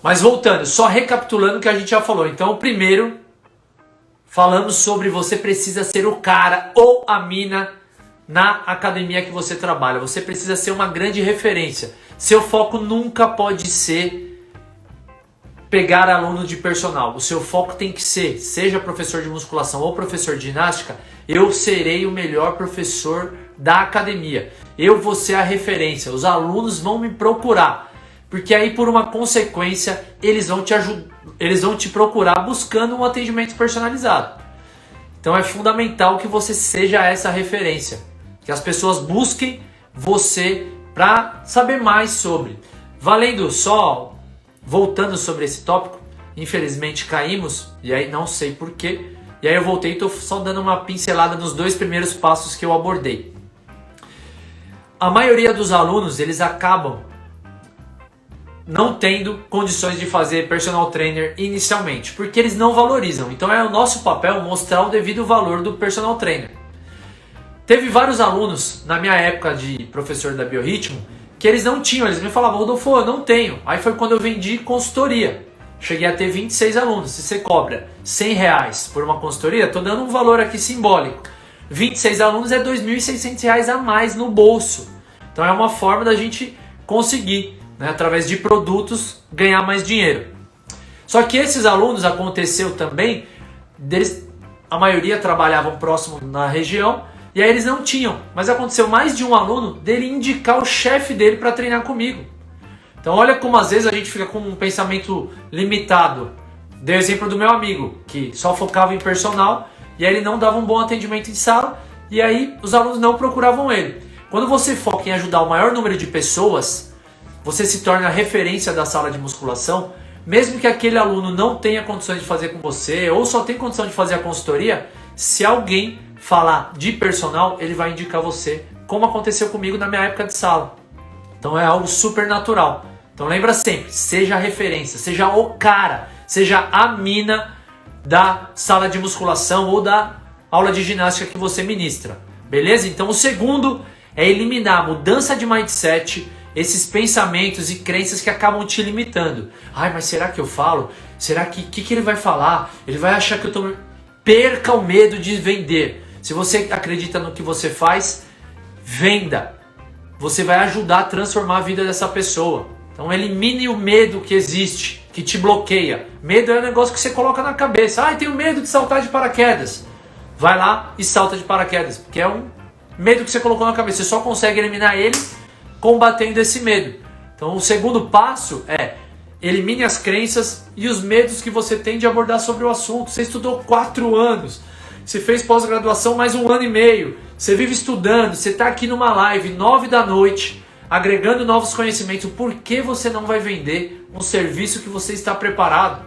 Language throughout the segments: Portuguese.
Mas voltando, só recapitulando o que a gente já falou. Então, o primeiro, falamos sobre você precisa ser o cara ou a mina na academia que você trabalha. Você precisa ser uma grande referência. Seu foco nunca pode ser pegar aluno de personal. O seu foco tem que ser, seja professor de musculação ou professor de ginástica, eu serei o melhor professor da academia. Eu vou ser a referência. Os alunos vão me procurar. Porque aí, por uma consequência, eles vão te procurar buscando um atendimento personalizado. Então é fundamental que você seja essa referência. Que as pessoas busquem você para saber mais sobre. Valendo só, voltando sobre esse tópico, infelizmente caímos, e aí não sei porquê. E aí eu voltei e estou só dando uma pincelada nos 2 primeiros passos que eu abordei. A maioria dos alunos, eles acabam não tendo condições de fazer personal trainer inicialmente, porque eles não valorizam. Então é o nosso papel mostrar o devido valor do personal trainer. Teve vários alunos, na minha época de professor da Biorritmo, que eles não tinham, eles me falavam, Rodolfo, eu não tenho. Aí foi quando eu vendi consultoria. Cheguei a ter 26 alunos. Se você cobra R$100 por uma consultoria, estou dando um valor aqui simbólico. 26 alunos é R$2.600 a mais no bolso. Então é uma forma da gente conseguir, né, através de produtos, ganhar mais dinheiro. Só que esses alunos, aconteceu também, a maioria trabalhavam próximo na região, e aí eles não tinham. Mas aconteceu mais de um aluno dele indicar o chefe dele para treinar comigo. Então olha como às vezes a gente fica com um pensamento limitado. Dei o exemplo do meu amigo, que só focava em personal, e aí ele não dava um bom atendimento em sala, e aí os alunos não procuravam ele. Quando você foca em ajudar o maior número de pessoas, você se torna a referência da sala de musculação, mesmo que aquele aluno não tenha condições de fazer com você, ou só tem condição de fazer a consultoria, se alguém falar de personal, ele vai indicar você, como aconteceu comigo na minha época de sala. Então é algo super natural. Então lembra sempre, seja a referência, seja o cara, seja a mina da sala de musculação ou da aula de ginástica que você ministra. Beleza? Então o segundo é eliminar a mudança de mindset, esses pensamentos e crenças que acabam te limitando. Ai, mas será que eu falo? Será que ele vai falar? Ele vai achar que eu tô... Perca o medo de vender. Se você acredita no que você faz, venda. Você vai ajudar a transformar a vida dessa pessoa. Então elimine o medo que existe, que te bloqueia. Medo é um negócio que você coloca na cabeça. Ah, tenho medo de saltar de paraquedas. Vai lá e salta de paraquedas, porque é um medo que você colocou na cabeça. Você só consegue eliminar ele combatendo esse medo. Então o segundo passo é elimine as crenças e os medos que você tem de abordar sobre o assunto. Você estudou 4 anos. Você fez pós-graduação mais 1 ano e meio. Você vive estudando. Você está aqui numa live 9 da noite, agregando novos conhecimentos. Por que você não vai vender um serviço que você está preparado?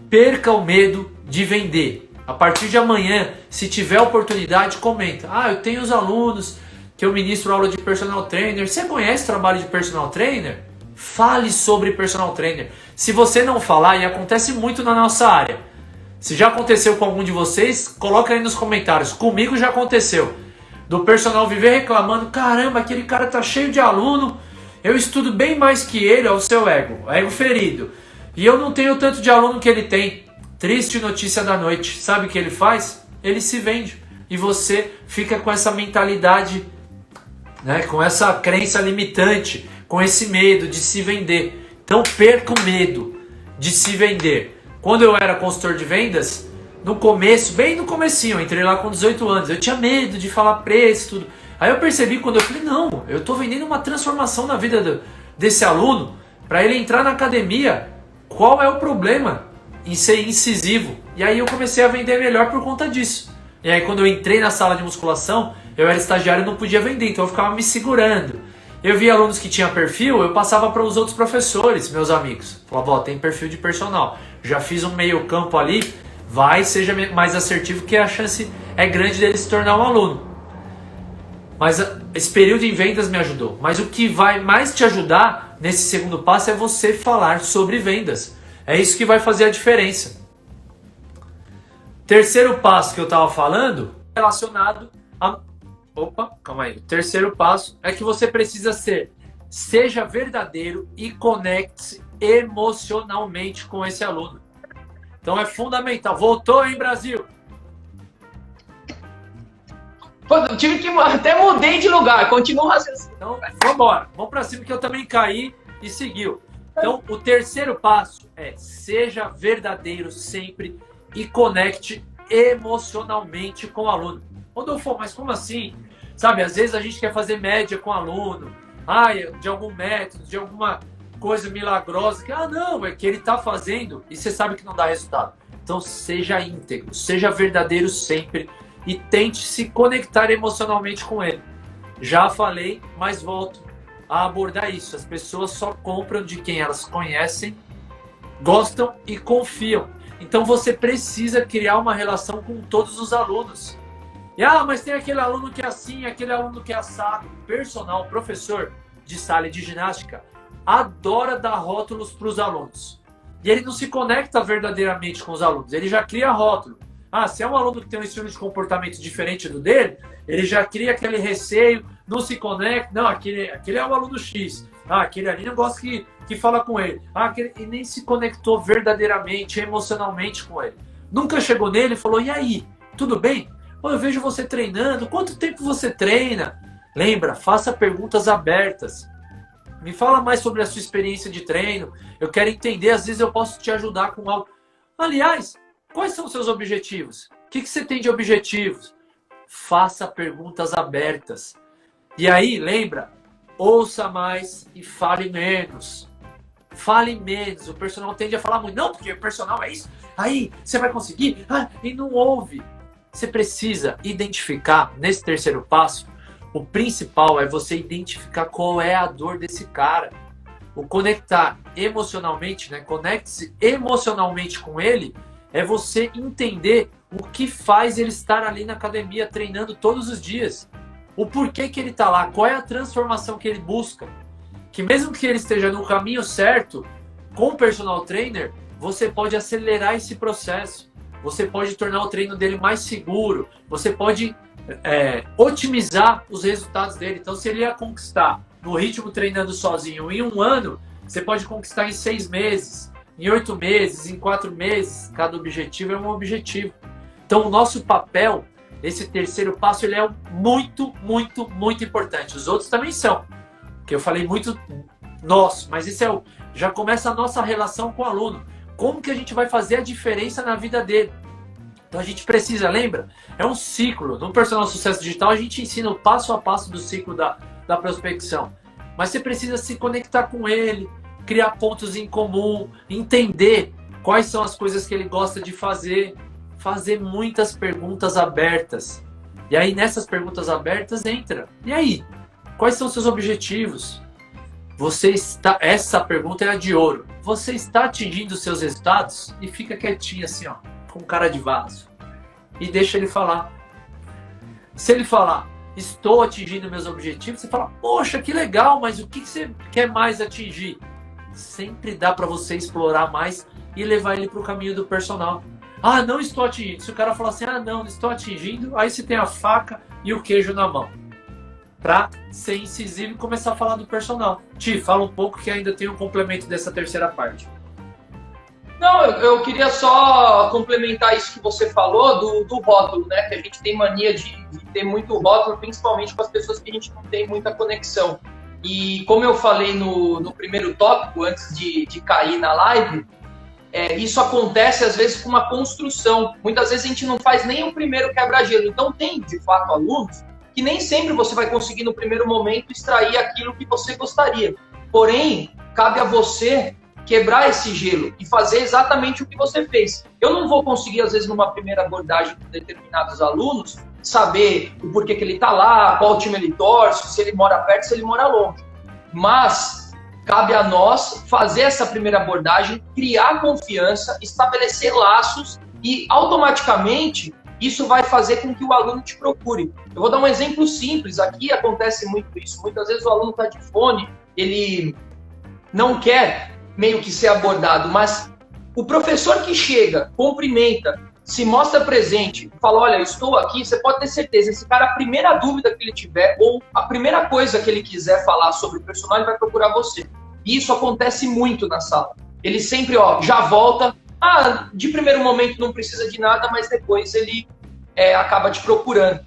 Perca o medo de vender. A partir de amanhã, se tiver oportunidade, comenta. Ah, eu tenho os alunos que eu ministro aula de personal trainer. Você conhece o trabalho de personal trainer? Fale sobre personal trainer. Se você não falar, e acontece muito na nossa área, se já aconteceu com algum de vocês, coloca aí nos comentários. Comigo já aconteceu. Do personal viver reclamando, caramba, aquele cara tá cheio de aluno, eu estudo bem mais que ele, é o seu ego ferido. E eu não tenho tanto de aluno que ele tem. Triste notícia da noite. Sabe o que ele faz? Ele se vende. E você fica com essa mentalidade, né, com essa crença limitante, com esse medo de se vender. Então perca o medo de se vender. Quando eu era consultor de vendas, no começo, bem no comecinho, eu entrei lá com 18 anos, eu tinha medo de falar preço, tudo. Aí eu percebi quando eu falei, não, eu estou vendendo uma transformação na vida desse aluno, para ele entrar na academia, qual é o problema em ser incisivo? E aí eu comecei a vender melhor por conta disso. E aí quando eu entrei na sala de musculação, eu era estagiário e não podia vender, então eu ficava me segurando. Eu via alunos que tinham perfil, eu passava para os outros professores, meus amigos. Falava, ó, tem perfil de personal. Já fiz um meio campo ali, seja mais assertivo que a chance é grande dele se tornar um aluno. Mas esse período em vendas me ajudou. Mas o que vai mais te ajudar nesse segundo passo é você falar sobre vendas. É isso que vai fazer a diferença. Terceiro passo que eu estava falando, relacionado a... Opa, calma aí. O terceiro passo é que você precisa seja verdadeiro e conecte-se emocionalmente com esse aluno. Então é fundamental. Voltou, hein, Brasil? Pô, tive que até mudei de lugar, continua assim. Então, vamos embora. Vamos para cima que eu também caí e seguiu. Então, o terceiro passo é seja verdadeiro sempre e conecte emocionalmente com o aluno. Rodolfo, mas como assim? Sabe, às vezes a gente quer fazer média com o aluno, de algum método, de alguma coisa milagrosa, que não, é que ele está fazendo e você sabe que não dá resultado. Então, seja íntegro, seja verdadeiro sempre e tente se conectar emocionalmente com ele. Já falei, mas volto a abordar isso. As pessoas só compram de quem elas conhecem, gostam e confiam. Então você precisa criar uma relação com todos os alunos. E mas tem aquele aluno que é assim, aquele aluno que é assado. Personal, professor de sala de ginástica, adora dar rótulos para os alunos. E ele não se conecta verdadeiramente com os alunos, ele já cria rótulo. Se é um aluno que tem um estilo de comportamento diferente do dele, ele já cria aquele receio, não se conecta. Não, aquele é o aluno X. Aquele ali não gosta que fala com ele. E nem se conectou verdadeiramente, emocionalmente com ele. Nunca chegou nele e falou, e aí, tudo bem? Eu vejo você treinando, quanto tempo você treina? Lembra, faça perguntas abertas. Me fala mais sobre a sua experiência de treino. Eu quero entender, às vezes eu posso te ajudar com algo. Aliás, quais são os seus objetivos? O que você tem de objetivos? Faça perguntas abertas. E aí, lembra, ouça mais e fale menos. Fale menos. O personal tende a falar muito. Não, porque o personal é isso. Aí, você vai conseguir. E não ouve. Você precisa identificar, nesse terceiro passo, o principal é você identificar qual é a dor desse cara. O conectar emocionalmente, conecte-se emocionalmente com ele, é você entender o que faz ele estar ali na academia treinando todos os dias. O porquê que ele está lá, qual é a transformação que ele busca. Que mesmo que ele esteja no caminho certo, com o personal trainer, você pode acelerar esse processo. Você pode tornar o treino dele mais seguro. Você pode otimizar os resultados dele. Então, se ele ia conquistar no ritmo treinando sozinho em 1 ano, você pode conquistar em 6 meses, em 8 meses, em 4 meses. Cada objetivo é um objetivo. Então, o nosso papel, esse terceiro passo, ele é muito, muito, muito importante. Os outros também são, que eu falei muito nosso, mas isso já começa a nossa relação com o aluno. Como que a gente vai fazer a diferença na vida dele? Então a gente precisa, lembra? É um ciclo. No Personal Sucesso Digital a gente ensina o passo a passo do ciclo da prospecção. Mas você precisa se conectar com ele, criar pontos em comum, entender quais são as coisas que ele gosta de fazer muitas perguntas abertas. E aí nessas perguntas abertas entra. E aí? Quais são os seus objetivos? Essa pergunta é a de ouro. Você está atingindo os seus resultados? E fica quietinho assim, com cara de vaso. E deixa ele falar. Se ele falar, estou atingindo meus objetivos, você fala, poxa, que legal, mas o que você quer mais atingir? Sempre dá para você explorar mais e levar ele para o caminho do personal. Não estou atingindo. Se o cara falar assim, não estou atingindo, aí você tem a faca e o queijo na mão. Para ser incisivo e começar a falar do personal. Ti, fala um pouco que ainda tem um complemento dessa terceira parte. Não, eu queria só complementar isso que você falou do rótulo, Que a gente tem mania de ter muito rótulo, principalmente com as pessoas que a gente não tem muita conexão. E como eu falei no primeiro tópico, antes de cair na live, isso acontece às vezes com uma construção. Muitas vezes a gente não faz nem o primeiro quebra-gelo. Então tem, de fato, alunos que nem sempre você vai conseguir no primeiro momento extrair aquilo que você gostaria. Porém, cabe a você quebrar esse gelo e fazer exatamente o que você fez. Eu não vou conseguir, às vezes, numa primeira abordagem com determinados alunos, saber o porquê que ele está lá, qual time ele torce, se ele mora perto, se ele mora longe. Mas cabe a nós fazer essa primeira abordagem, criar confiança, estabelecer laços e, automaticamente, isso vai fazer com que o aluno te procure. Eu vou dar um exemplo simples. Aqui acontece muito isso. Muitas vezes o aluno está de fone, ele não quer meio que ser abordado, mas o professor que chega, cumprimenta, se mostra presente, fala, olha, estou aqui, você pode ter certeza, esse cara, a primeira dúvida que ele tiver, ou a primeira coisa que ele quiser falar sobre o personal, ele vai procurar você. E isso acontece muito na sala. Ele sempre, já volta. De primeiro momento não precisa de nada, mas depois ele acaba te procurando.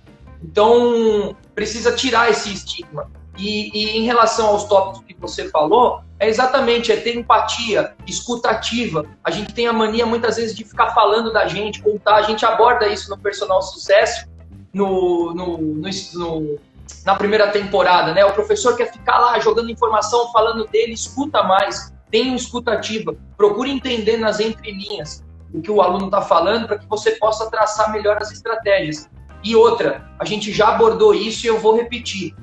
Então, precisa tirar esse estigma. E em relação aos tópicos que você falou, é ter empatia, escuta ativa. A gente tem a mania, muitas vezes, de ficar falando da gente, contar. A gente aborda isso no Personal Sucesso, na primeira temporada, né? O professor quer ficar lá jogando informação, falando dele, escuta mais, tenha uma escuta ativa, procure entender nas entrelinhas o que o aluno está falando para que você possa traçar melhor as estratégias. E outra, a gente já abordou isso e eu vou repetir.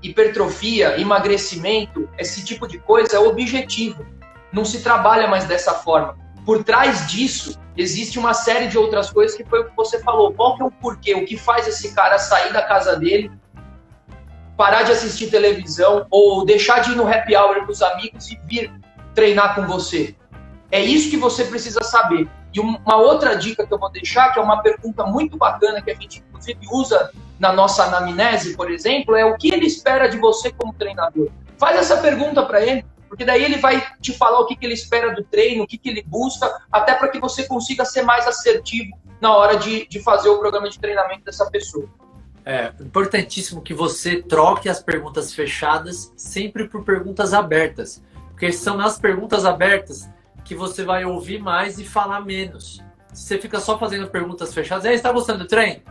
Hipertrofia, emagrecimento, esse tipo de coisa é objetivo. Não se trabalha mais dessa forma. Por trás disso, existe uma série de outras coisas que foi o que você falou. Qual que é o porquê? O que faz esse cara sair da casa dele, parar de assistir televisão ou deixar de ir no happy hour com os amigos e vir treinar com você? É isso que você precisa saber. E uma outra dica que eu vou deixar, que é uma pergunta muito bacana que a gente, inclusive, usa na nossa anamnese, por exemplo, é o que ele espera de você como treinador. Faz essa pergunta para ele, porque daí ele vai te falar o que ele espera do treino, o que ele busca, até para que você consiga ser mais assertivo na hora de fazer o programa de treinamento dessa pessoa. É importantíssimo que você troque as perguntas fechadas sempre por perguntas abertas, porque são nas perguntas abertas que você vai ouvir mais e falar menos. Se você fica só fazendo perguntas fechadas, você está gostando do treino?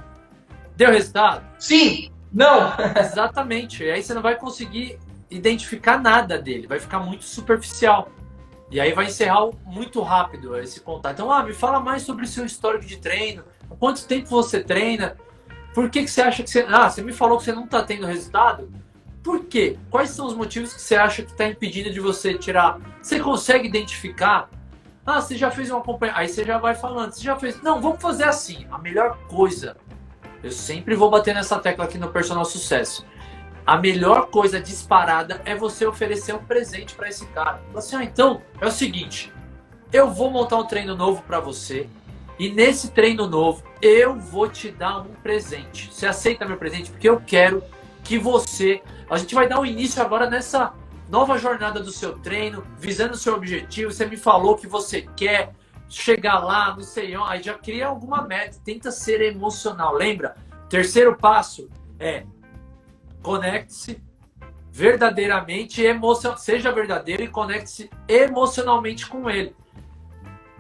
Deu resultado? Sim! Não! Exatamente. E aí você não vai conseguir identificar nada dele, vai ficar muito superficial. E aí vai encerrar muito rápido esse contato. Então, me fala mais sobre o seu histórico de treino, há quanto tempo você treina, por que você acha que você... você me falou que você não está tendo resultado? Por quê? Quais são os motivos que você acha que está impedindo de você tirar? Você consegue identificar? Você já fez um acompanhamento. Aí você já vai falando. Você já fez. Não, vamos fazer assim. A melhor coisa. Eu sempre vou bater nessa tecla aqui no Personal Sucesso. A melhor coisa disparada é você oferecer um presente para esse cara. Assim, então, é o seguinte. Eu vou montar um treino novo para você. E nesse treino novo, eu vou te dar um presente. Você aceita meu presente? Porque eu quero que você... A gente vai dar um início agora nessa nova jornada do seu treino, visando o seu objetivo. Você me falou que você quer chegar lá, não sei onde. Aí já cria alguma meta. Tenta ser emocional. Lembra? Terceiro passo é conecte-se verdadeiramente, seja verdadeiro e conecte-se emocionalmente com ele.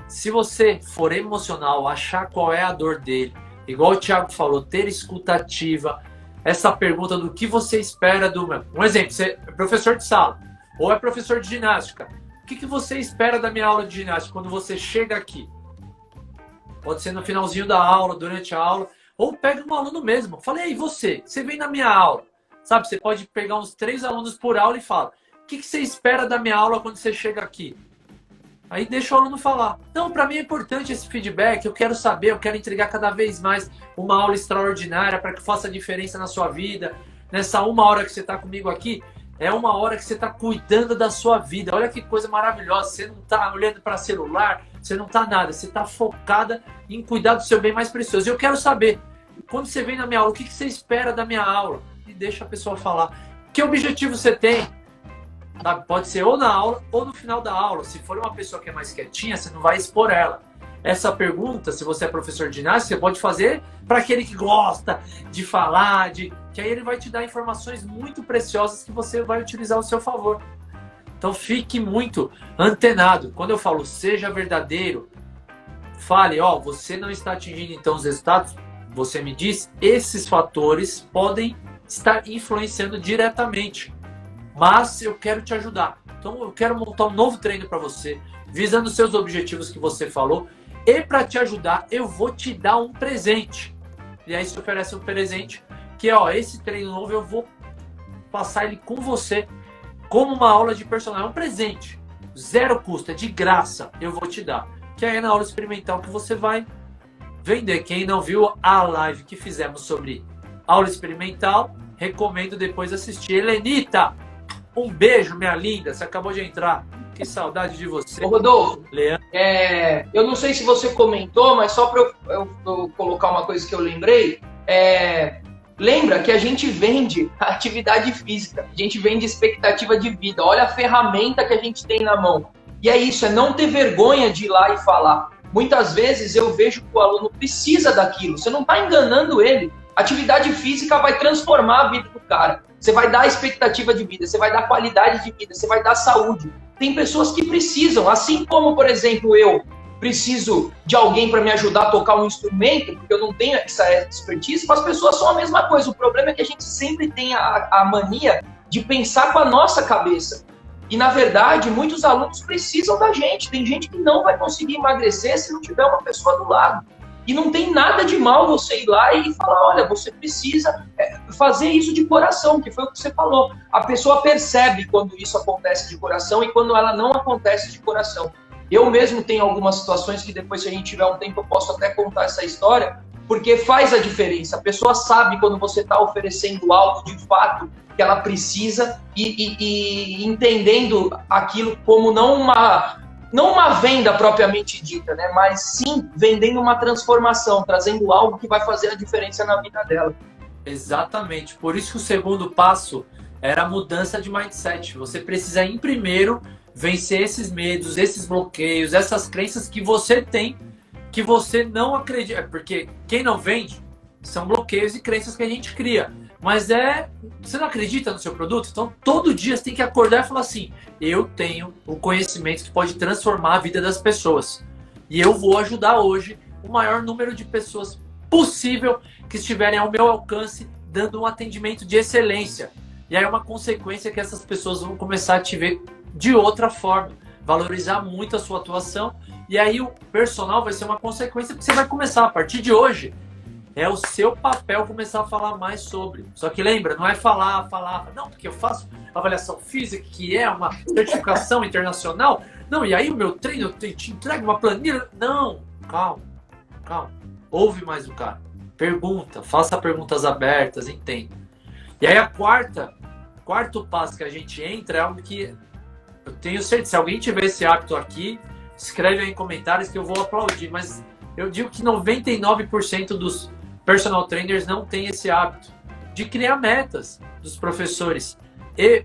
Se você for emocional, achar qual é a dor dele, igual o Thiago falou, ter escuta ativa, essa pergunta do que você espera do... Um exemplo, você é professor de sala ou é professor de ginástica. O que você espera da minha aula de ginástica quando você chega aqui? Pode ser no finalzinho da aula, durante a aula, ou pega um aluno mesmo. Fala, e você? Você vem na minha aula. Sabe, você pode pegar uns 3 alunos por aula e fala, o que você espera da minha aula quando você chega aqui? Aí deixa o aluno falar. Não, para mim é importante esse feedback, eu quero saber, eu quero entregar cada vez mais uma aula extraordinária para que faça diferença na sua vida. Nessa 1 hora que você está comigo aqui, é 1 hora que você está cuidando da sua vida. Olha que coisa maravilhosa, você não está olhando para celular, você não está nada, você está focada em cuidar do seu bem mais precioso. Eu quero saber, quando você vem na minha aula, o que você espera da minha aula? E deixa a pessoa falar. Que objetivo você tem? Sabe? Pode ser ou na aula ou no final da aula. Se for uma pessoa que é mais quietinha, você não vai expor ela. Essa pergunta, se você é professor de ginástica, você pode fazer para aquele que gosta de falar, que aí ele vai te dar informações muito preciosas que você vai utilizar ao seu favor. Então fique muito antenado. Quando eu falo seja verdadeiro, fale, você não está atingindo então os resultados, você me diz, esses fatores podem estar influenciando diretamente. Mas eu quero te ajudar. Então eu quero montar um novo treino para você, visando os seus objetivos que você falou. E para te ajudar, eu vou te dar um presente. E aí você oferece um presente que esse treino novo eu vou passar ele com você como uma aula de personal. É um presente. 0 custo, é de graça. Eu vou te dar. Que aí é na aula experimental que você vai vender. Quem não viu a live que fizemos sobre aula experimental, recomendo depois assistir. Helenita, um beijo, minha linda. Você acabou de entrar. Que saudade de você. Ô, Rodolfo, Leandro. Eu não sei se você comentou, mas só para eu colocar uma coisa que eu lembrei. Lembra que a gente vende a atividade física, a gente vende expectativa de vida. Olha a ferramenta que a gente tem na mão. E é isso, é não ter vergonha de ir lá e falar. Muitas vezes eu vejo que o aluno precisa daquilo. Você não está enganando ele. Atividade física vai transformar a vida do cara. Você vai dar expectativa de vida, você vai dar qualidade de vida, você vai dar saúde. Tem pessoas que precisam, assim como, por exemplo, eu preciso de alguém para me ajudar a tocar um instrumento, porque eu não tenho essa expertise, mas as pessoas são a mesma coisa. O problema é que a gente sempre tem a mania de pensar com a nossa cabeça. E, na verdade, muitos alunos precisam da gente. Tem gente que não vai conseguir emagrecer se não tiver uma pessoa do lado. E não tem nada de mal você ir lá e falar, olha, você precisa fazer isso de coração, que foi o que você falou. A pessoa percebe quando isso acontece de coração e quando ela não acontece de coração. Eu mesmo tenho algumas situações que depois, se a gente tiver um tempo, eu posso até contar essa história, porque faz a diferença. A pessoa sabe quando você está oferecendo algo de fato que ela precisa e entendendo aquilo como não uma venda propriamente dita, né? Mas sim vendendo uma transformação, trazendo algo que vai fazer a diferença na vida dela. Exatamente. Por isso que o segundo passo era a mudança de mindset. Você precisa, em primeiro, vencer esses medos, esses bloqueios, essas crenças que você tem, que você não acredita. Porque quem não vende são bloqueios e crenças que a gente cria. Mas você não acredita no seu produto? Então, todo dia você tem que acordar e falar assim, eu tenho o conhecimento que pode transformar a vida das pessoas. E eu vou ajudar hoje o maior número de pessoas possível que estiverem ao meu alcance, dando um atendimento de excelência. E aí é uma consequência que essas pessoas vão começar a te ver de outra forma, valorizar muito a sua atuação. E aí o personal vai ser uma consequência que você vai começar a partir de hoje. É o seu papel começar a falar mais sobre. Só que lembra, não é falar. Não, porque eu faço avaliação física, que é uma certificação internacional. Não, e aí o meu treino, eu te entrego uma planilha. Não, calma. Ouve mais o cara. Pergunta, faça perguntas abertas, entenda. E aí quarto passo que a gente entra é algo que eu tenho certeza. Se alguém tiver esse hábito aqui, escreve aí em comentários que eu vou aplaudir. Mas eu digo que 99% dos personal trainers não tem esse hábito de criar metas dos professores e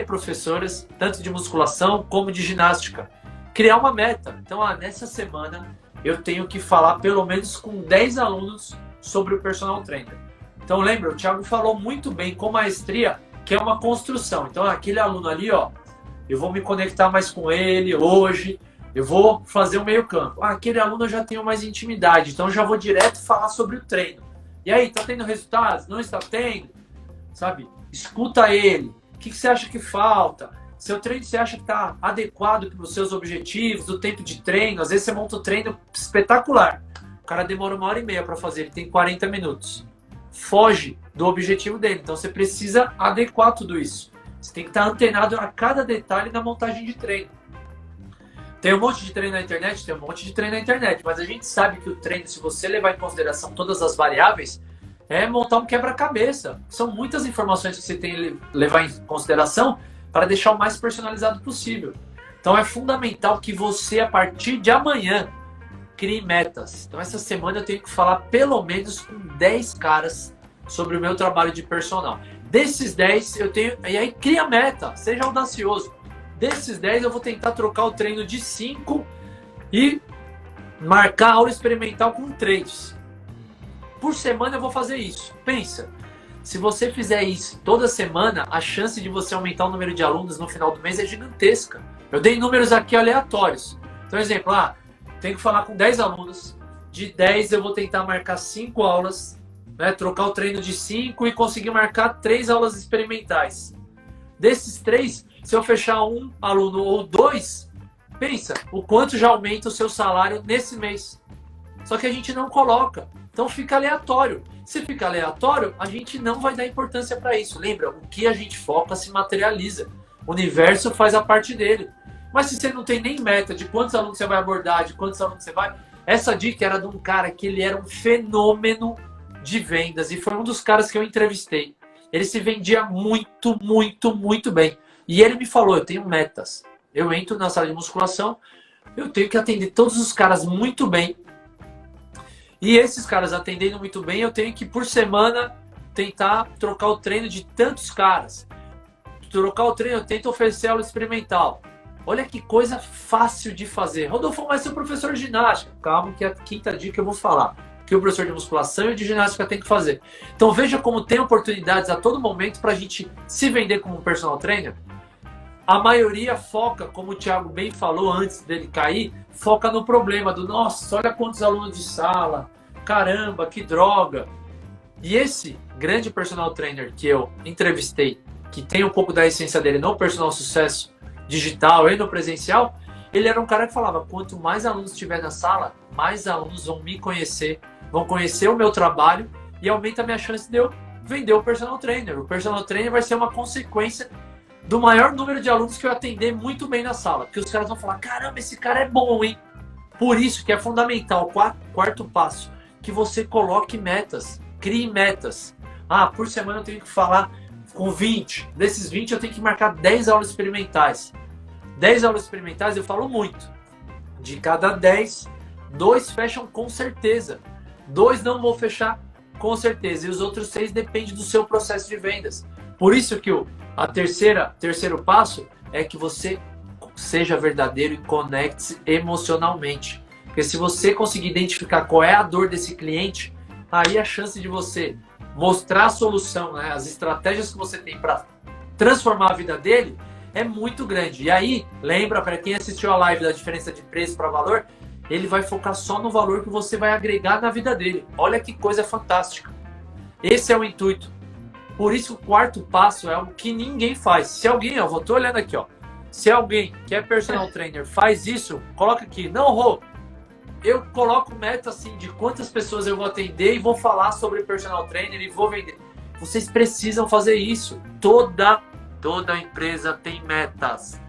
professoras, tanto de musculação como de ginástica. Criar uma meta. Então, nessa semana, eu tenho que falar pelo menos com 10 alunos sobre o personal trainer. Então, lembra, o Thiago falou muito bem com maestria, que é uma construção. Então, aquele aluno ali, eu vou me conectar mais com ele hoje, eu vou fazer um meio campo. Aquele aluno eu já tenho mais intimidade, então eu já vou direto falar sobre o treino. E aí, tá tendo resultados? Não está tendo? Sabe? Escuta ele. O que você acha que falta? Seu treino você acha que está adequado para os seus objetivos, o tempo de treino? Às vezes você monta um treino espetacular. O cara demora 1h30 para fazer, ele tem 40 minutos. Foge do objetivo dele. Então você precisa adequar tudo isso. Você tem que estar antenado a cada detalhe na montagem de treino. Tem um monte de treino na internet? Tem um monte de treino na internet. Mas a gente sabe que o treino, se você levar em consideração todas as variáveis, é montar um quebra-cabeça. São muitas informações que você tem que levar em consideração para deixar o mais personalizado possível. Então é fundamental que você, a partir de amanhã, crie metas. Então essa semana eu tenho que falar pelo menos com 10 caras sobre o meu trabalho de personal. Desses 10, eu tenho... E aí cria meta, seja audacioso. Desses 10, eu vou tentar trocar o treino de 5 e marcar a aula experimental com 3. Por semana eu vou fazer isso. Pensa, se você fizer isso toda semana, a chance de você aumentar o número de alunos no final do mês é gigantesca. Eu dei números aqui aleatórios. Então, exemplo, tenho que falar com 10 alunos. De 10 eu vou tentar marcar 5 aulas, né? Trocar o treino de 5 e conseguir marcar 3 aulas experimentais. Desses 3, se eu fechar um aluno ou 2, pensa o quanto já aumenta o seu salário nesse mês. Só que a gente não coloca. Então fica aleatório. Se fica aleatório, a gente não vai dar importância para isso. Lembra, o que a gente foca se materializa. O universo faz a parte dele. Mas se você não tem nem meta de quantos alunos você vai abordar, de quantos alunos você vai... Essa dica era de um cara que ele era um fenômeno de vendas. E foi um dos caras que eu entrevistei. Ele se vendia muito, muito, muito bem. E ele me falou, eu tenho metas. Eu entro na sala de musculação, eu tenho que atender todos os caras muito bem. E esses caras atendendo muito bem, eu tenho que, por semana, tentar trocar o treino de tantos caras. Trocar o treino, eu tento oferecer aula experimental. Olha que coisa fácil de fazer. Rodolfo, mas seu professor de ginástica. Calma, que é a quinta dica que eu vou falar. Que o professor de musculação e de ginástica tem que fazer. Então veja como tem oportunidades a todo momento para a gente se vender como um personal trainer. A maioria foca, como o Thiago bem falou antes dele cair, foca no problema do nossa, olha quantos alunos de sala, caramba, que droga. E esse grande personal trainer que eu entrevistei, que tem um pouco da essência dele no personal sucesso digital e no presencial, ele era um cara que falava, quanto mais alunos tiver na sala, mais alunos vão me conhecer, vão conhecer o meu trabalho e aumenta a minha chance de eu vender o personal trainer. O personal trainer vai ser uma consequência do maior número de alunos que eu atender muito bem na sala, porque os caras vão falar, caramba, esse cara é bom, hein? Por isso que é fundamental, quarto passo, que você coloque metas, crie metas. Ah, por semana eu tenho que falar com 20, desses 20 eu tenho que marcar 10 aulas experimentais. 10 aulas experimentais eu falo muito. De cada 10, 2 fecham com certeza. 2 não vou fechar com certeza. E os outros 6 dependem do seu processo de vendas. Por isso que terceiro passo é que você seja verdadeiro e conecte-se emocionalmente. Porque se você conseguir identificar qual é a dor desse cliente, aí a chance de você mostrar a solução, né, as estratégias que você tem para transformar a vida dele é muito grande. E aí, lembra, para quem assistiu a live da diferença de preço para valor, ele vai focar só no valor que você vai agregar na vida dele. Olha que coisa fantástica. Esse é o intuito. Por isso, o quarto passo é algo que ninguém faz. Se alguém, eu tô olhando aqui, ó. Se alguém que é personal trainer faz isso, coloca aqui. Não, Rô, eu coloco meta assim de quantas pessoas eu vou atender e vou falar sobre personal trainer e vou vender. Vocês precisam fazer isso. Toda empresa tem metas.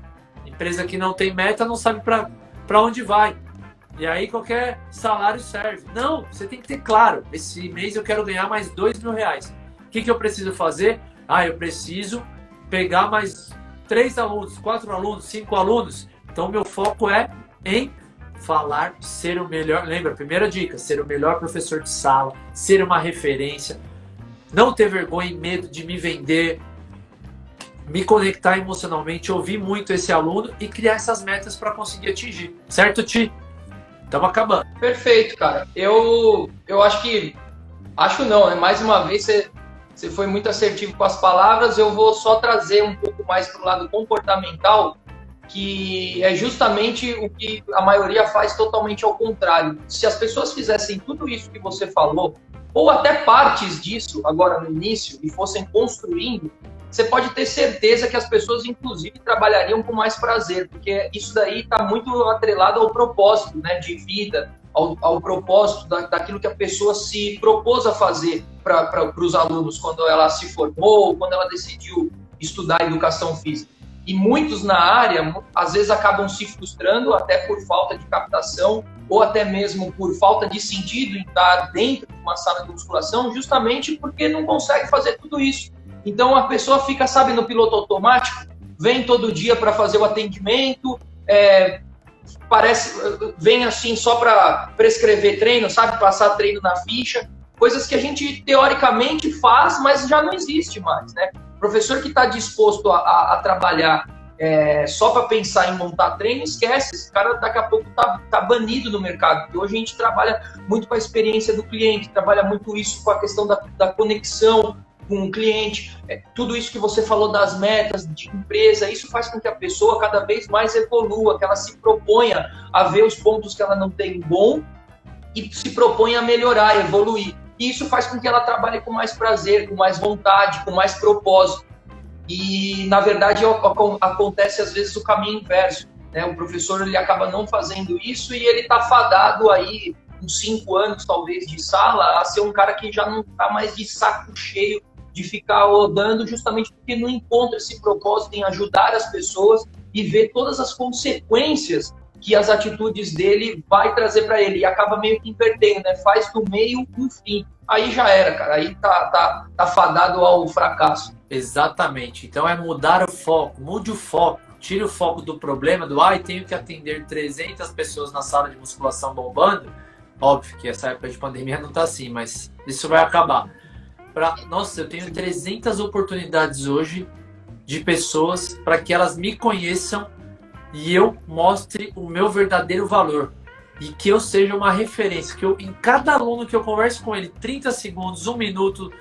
Empresa que não tem meta não sabe para onde vai. E aí qualquer salário serve. Não, você tem que ter claro. Esse mês eu quero ganhar mais R$2.000. O que eu preciso fazer? Ah, eu preciso pegar mais 3 alunos, 4 alunos, 5 alunos. Então meu foco é em falar, ser o melhor. Lembra, primeira dica, ser o melhor professor de sala, ser uma referência, não ter vergonha e medo de me vender, me conectar emocionalmente, ouvir muito esse aluno e criar essas metas para conseguir atingir. Certo, Ti? Estamos acabando. Perfeito, cara. Eu acho que... Acho não, né? Mais uma vez você foi muito assertivo com as palavras. Eu vou só trazer um pouco mais para o lado comportamental, que é justamente o que a maioria faz totalmente ao contrário. Se as pessoas fizessem tudo isso que você falou, ou até partes disso agora no início, e fossem construindo, você pode ter certeza que as pessoas, inclusive, trabalhariam com mais prazer, porque isso daí está muito atrelado ao propósito, né, de vida, ao propósito daquilo que a pessoa se propôs a fazer para os alunos quando ela se formou, quando ela decidiu estudar educação física. E muitos na área, às vezes, acabam se frustrando até por falta de captação ou até mesmo por falta de sentido em estar dentro de uma sala de musculação, justamente porque não consegue fazer tudo isso. Então, a pessoa fica, sabe, no piloto automático, vem todo dia para fazer o atendimento, vem assim só para prescrever treino, sabe, passar treino na ficha, coisas que a gente teoricamente faz, mas já não existe mais, né? O professor que está disposto a trabalhar só para pensar em montar treino, esquece, esse cara daqui a pouco tá banido no mercado, porque hoje a gente trabalha muito com a experiência do cliente, trabalha muito isso com a questão da conexão com o cliente, tudo isso que você falou das metas de empresa, isso faz com que a pessoa cada vez mais evolua, que ela se proponha a ver os pontos que ela não tem bom e se proponha a melhorar, evoluir. E isso faz com que ela trabalhe com mais prazer, com mais vontade, com mais propósito. E, na verdade, acontece às vezes o caminho inverso, né? O professor ele acaba não fazendo isso e ele está fadado aí, uns 5 anos talvez de sala, a ser um cara que já não está mais de saco cheio de ficar rodando, justamente porque não encontra esse propósito em ajudar as pessoas e ver todas as consequências que as atitudes dele vai trazer para ele, e acaba meio que invertendo, né? Faz do meio um fim. Aí já era, cara. Aí tá fadado ao fracasso. Exatamente. Então é mudar o foco. Mude o foco. Tire o foco do problema, tenho que atender 300 pessoas na sala de musculação bombando, Óbvio que essa época de pandemia não tá assim, mas isso vai acabar. Nossa, eu tenho 300 oportunidades hoje de pessoas para que elas me conheçam e eu mostre o meu verdadeiro valor. E que eu seja uma referência. Que eu, em cada aluno que eu converso com ele, 30 segundos, 1 minuto,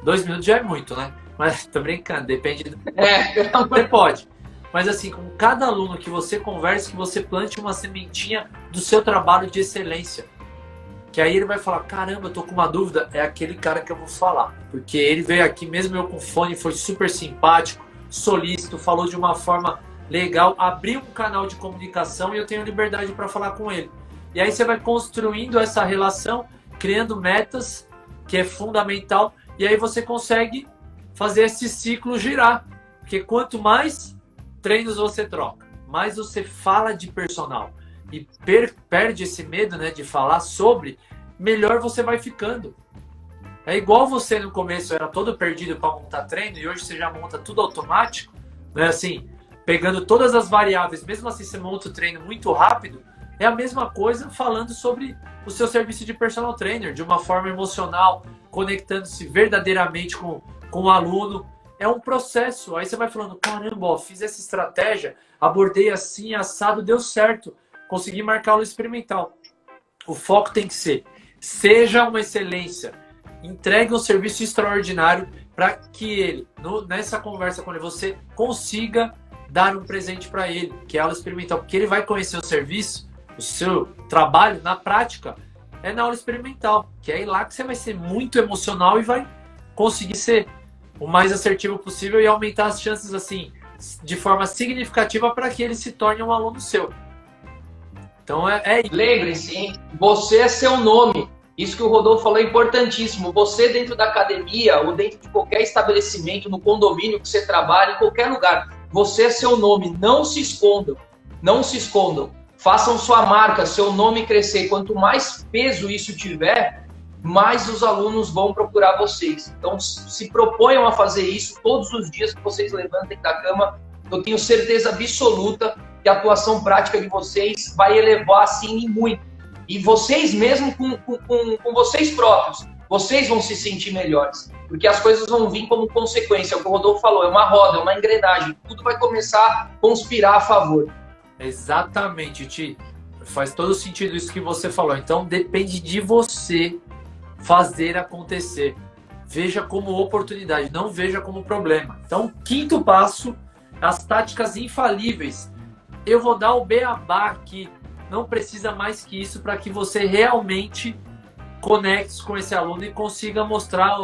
2 minutos já é muito, né? Mas tô brincando, depende do. Você pode. Mas assim, com cada aluno que você conversa, que você plante uma sementinha do seu trabalho de excelência. Que aí ele vai falar, caramba, eu tô com uma dúvida, é aquele cara que eu vou falar. Porque ele veio aqui, mesmo eu com fone, foi super simpático, solícito, falou de uma forma legal, abriu um canal de comunicação e eu tenho liberdade para falar com ele. E aí você vai construindo essa relação, criando metas, que é fundamental, e aí você consegue fazer esse ciclo girar. Porque quanto mais treinos você troca, mais você fala de personal e perde esse medo, né, de falar sobre, melhor você vai ficando. É igual você no começo era todo perdido para montar treino e hoje você já monta tudo automático, né, assim, pegando todas as variáveis, mesmo assim você monta o treino muito rápido. É a mesma coisa falando sobre o seu serviço de personal trainer, de uma forma emocional, conectando-se verdadeiramente com o aluno. É um processo. Aí você vai falando, caramba, ó, fiz essa estratégia, abordei assim, assado, deu certo. Consegui marcar aula experimental. O foco tem que ser, seja uma excelência. Entregue um serviço extraordinário para que ele, nessa conversa com ele, você consiga dar um presente para ele, que é aula experimental. Porque ele vai conhecer o serviço, o seu trabalho na prática é na aula experimental, que é aí lá que você vai ser muito emocional e vai conseguir ser o mais assertivo possível e aumentar as chances assim de forma significativa para que ele se torne um aluno seu. Então lembre-se, você é seu nome. Isso que o Rodolfo falou é importantíssimo. Você dentro da academia ou dentro de qualquer estabelecimento, no condomínio que você trabalha, em qualquer lugar, você é seu nome. Não se escondam. Não se escondam. Façam sua marca, seu nome crescer. Quanto mais peso isso tiver, mais os alunos vão procurar vocês. Então, se proponham a fazer isso todos os dias que vocês levantem da cama. Eu tenho certeza absoluta que a atuação prática de vocês vai elevar, assim, e muito. E vocês mesmo, com vocês próprios, vocês vão se sentir melhores. Porque as coisas vão vir como consequência. É o que o Rodolfo falou, é uma roda, é uma engrenagem. Tudo vai começar a conspirar a favor. Exatamente, Ti. Faz todo sentido isso que você falou. Então depende de você fazer acontecer. Veja como oportunidade, não veja como problema. Então, quinto passo, as táticas infalíveis. Eu vou dar o beabá aqui. Não precisa mais que isso para que você realmente conecte com esse aluno e consiga mostrar,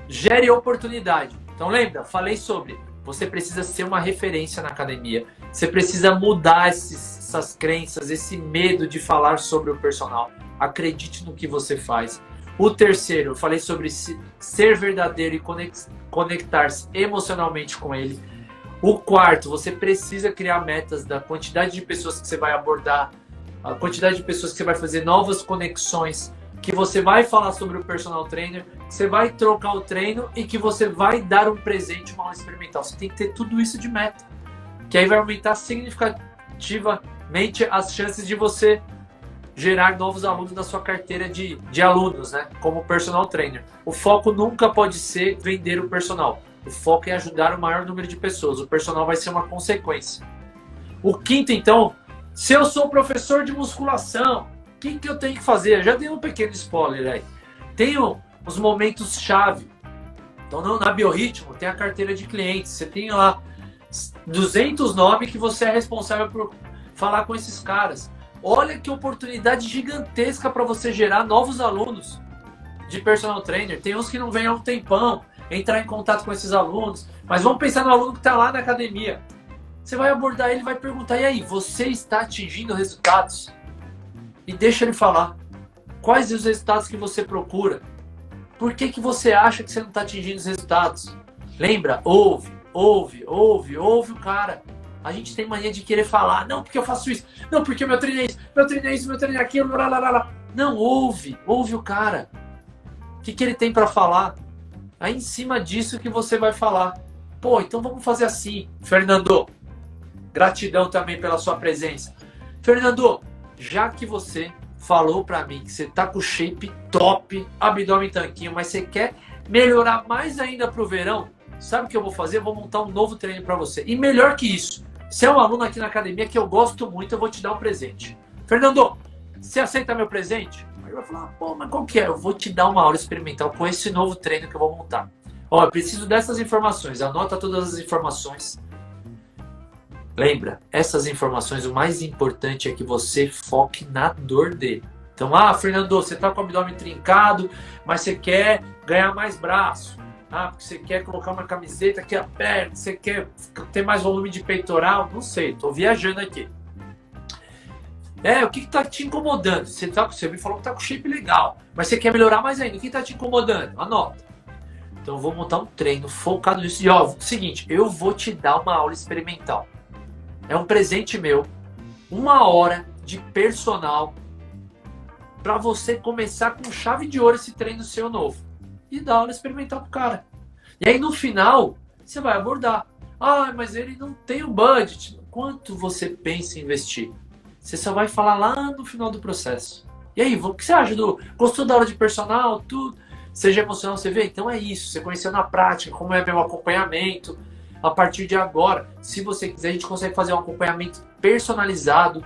gere oportunidade. Então lembra, falei sobre, você precisa ser uma referência na academia. Você precisa mudar essas crenças, esse medo de falar sobre o personal. Acredite no que você faz. O terceiro, eu falei sobre ser verdadeiro e conectar-se emocionalmente com ele. O quarto, você precisa criar metas da quantidade de pessoas que você vai abordar, a quantidade de pessoas que você vai fazer novas conexões, que você vai falar sobre o personal trainer, que você vai trocar o treino e que você vai dar um presente, uma aula experimental. Você tem que ter tudo isso de meta, que aí vai aumentar significativamente as chances de você gerar novos alunos na sua carteira de alunos, né? Como personal trainer. O foco nunca pode ser vender o personal. O foco é ajudar o maior número de pessoas. O personal vai ser uma consequência. O quinto, então, se eu sou professor de musculação, o que eu tenho que fazer? Eu já dei um pequeno spoiler aí. Tenho os momentos-chave. Então, na Biorritmo, tem a carteira de clientes. Você tem lá 200 nomes que você é responsável por falar com esses caras. Olha que oportunidade gigantesca para você gerar novos alunos de personal trainer. Tem uns que não vêm há um tempão, entrar em contato com esses alunos. Mas vamos pensar no aluno que está lá na academia. Você vai abordar ele e vai perguntar, e aí, você está atingindo resultados? E deixa ele falar. Quais os resultados que você procura? Por que você acha que você não está atingindo os resultados? Lembra? Ouve o cara. A gente tem mania de querer falar, não, porque eu faço isso, não, porque meu treino é isso, meu treino é aquilo, blá, blá, blá. Não, ouve o cara. O que ele tem para falar? Aí em cima disso que você vai falar. Pô, então vamos fazer assim, Fernando. Gratidão também pela sua presença. Fernando, já que você falou pra mim que você tá com shape top, abdômen tanquinho, mas você quer melhorar mais ainda pro verão, sabe o que eu vou fazer? Eu vou montar um novo treino pra você. E melhor que isso, você é um aluno aqui na academia que eu gosto muito, eu vou te dar um presente. Fernando, você aceita meu presente? Aí ele vai falar, pô, mas qual que é? Eu vou te dar uma aula experimental com esse novo treino que eu vou montar. Ó, eu preciso dessas informações, anota todas as informações. Lembra, essas informações, o mais importante é que você foque na dor dele. Então, Fernando, você tá com o abdômen trincado, mas você quer ganhar mais braço. Porque você quer colocar uma camiseta que aperta, você quer ter mais volume de peitoral, não sei, tô viajando aqui. O que tá te incomodando? Você me falou que tá com shape legal, mas você quer melhorar mais ainda. O que tá te incomodando? Anota. Então, eu vou montar um treino focado nisso. E, seguinte, eu vou te dar uma aula experimental. É um presente meu, 1 hora de personal para você começar com chave de ouro esse treino seu novo e dar aula experimental pro cara. E aí no final você vai abordar. Mas ele não tem o budget. Quanto você pensa em investir? Você só vai falar lá no final do processo. E aí, o que você acha? Gostou da aula de personal? Tudo? Seja emocional, você vê? Então é isso. Você conheceu na prática como é meu acompanhamento. A partir de agora, se você quiser, a gente consegue fazer um acompanhamento personalizado.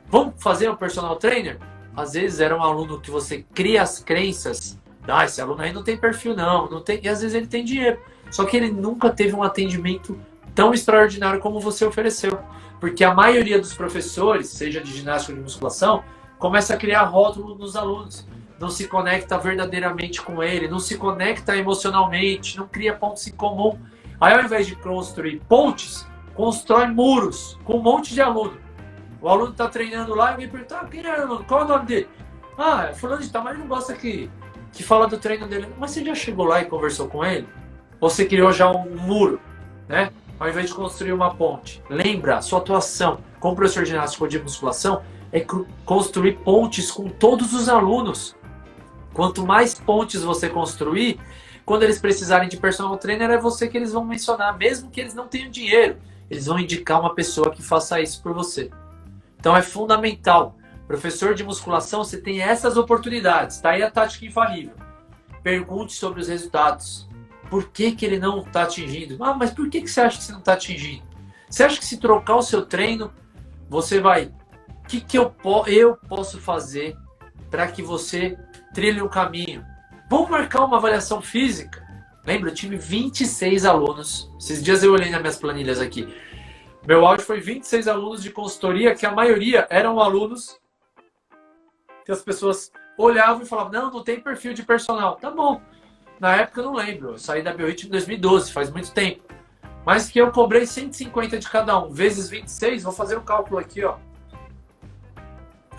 Vamos fazer um personal trainer? Às vezes era um aluno que você cria as crenças. Esse aluno aí não tem perfil não tem. E às vezes ele tem dinheiro. Só que ele nunca teve um atendimento tão extraordinário como você ofereceu. Porque a maioria dos professores, seja de ginástica ou de musculação, começa a criar rótulo nos alunos. Não se conecta verdadeiramente com ele, não se conecta emocionalmente, não cria pontos em comum. Aí, ao invés de construir pontes, constrói muros com um monte de aluno. O aluno está treinando lá e alguém pergunta, quem é o aluno? Qual é o nome dele? É fulano de tal, mas ele não gosta que fala do treino dele. Mas você já chegou lá e conversou com ele? Ou você criou já um muro, né? Ao invés de construir uma ponte. Lembra, a sua atuação como professor de ginástica ou de musculação é construir pontes com todos os alunos. Quanto mais pontes você construir, quando eles precisarem de personal trainer, é você que eles vão mencionar, mesmo que eles não tenham dinheiro. Eles vão indicar uma pessoa que faça isso por você. Então é fundamental. Professor de musculação, você tem essas oportunidades. Tá aí a tática infalível. Pergunte sobre os resultados. Por que ele não está atingindo? Mas por que você acha que você não está atingindo? Você acha que se trocar o seu treino, você vai... O que eu posso fazer para que você trilhe o caminho? Vamos marcar uma avaliação física? Lembra, eu tive 26 alunos. Esses dias eu olhei nas minhas planilhas aqui. Meu áudio foi 26 alunos de consultoria, que a maioria eram alunos que as pessoas olhavam e falavam, não tem perfil de personal. Tá bom. Na época eu não lembro. Eu saí da Bioritmo em 2012, faz muito tempo. Mas que eu cobrei 150 de cada um, vezes 26, vou fazer o cálculo aqui,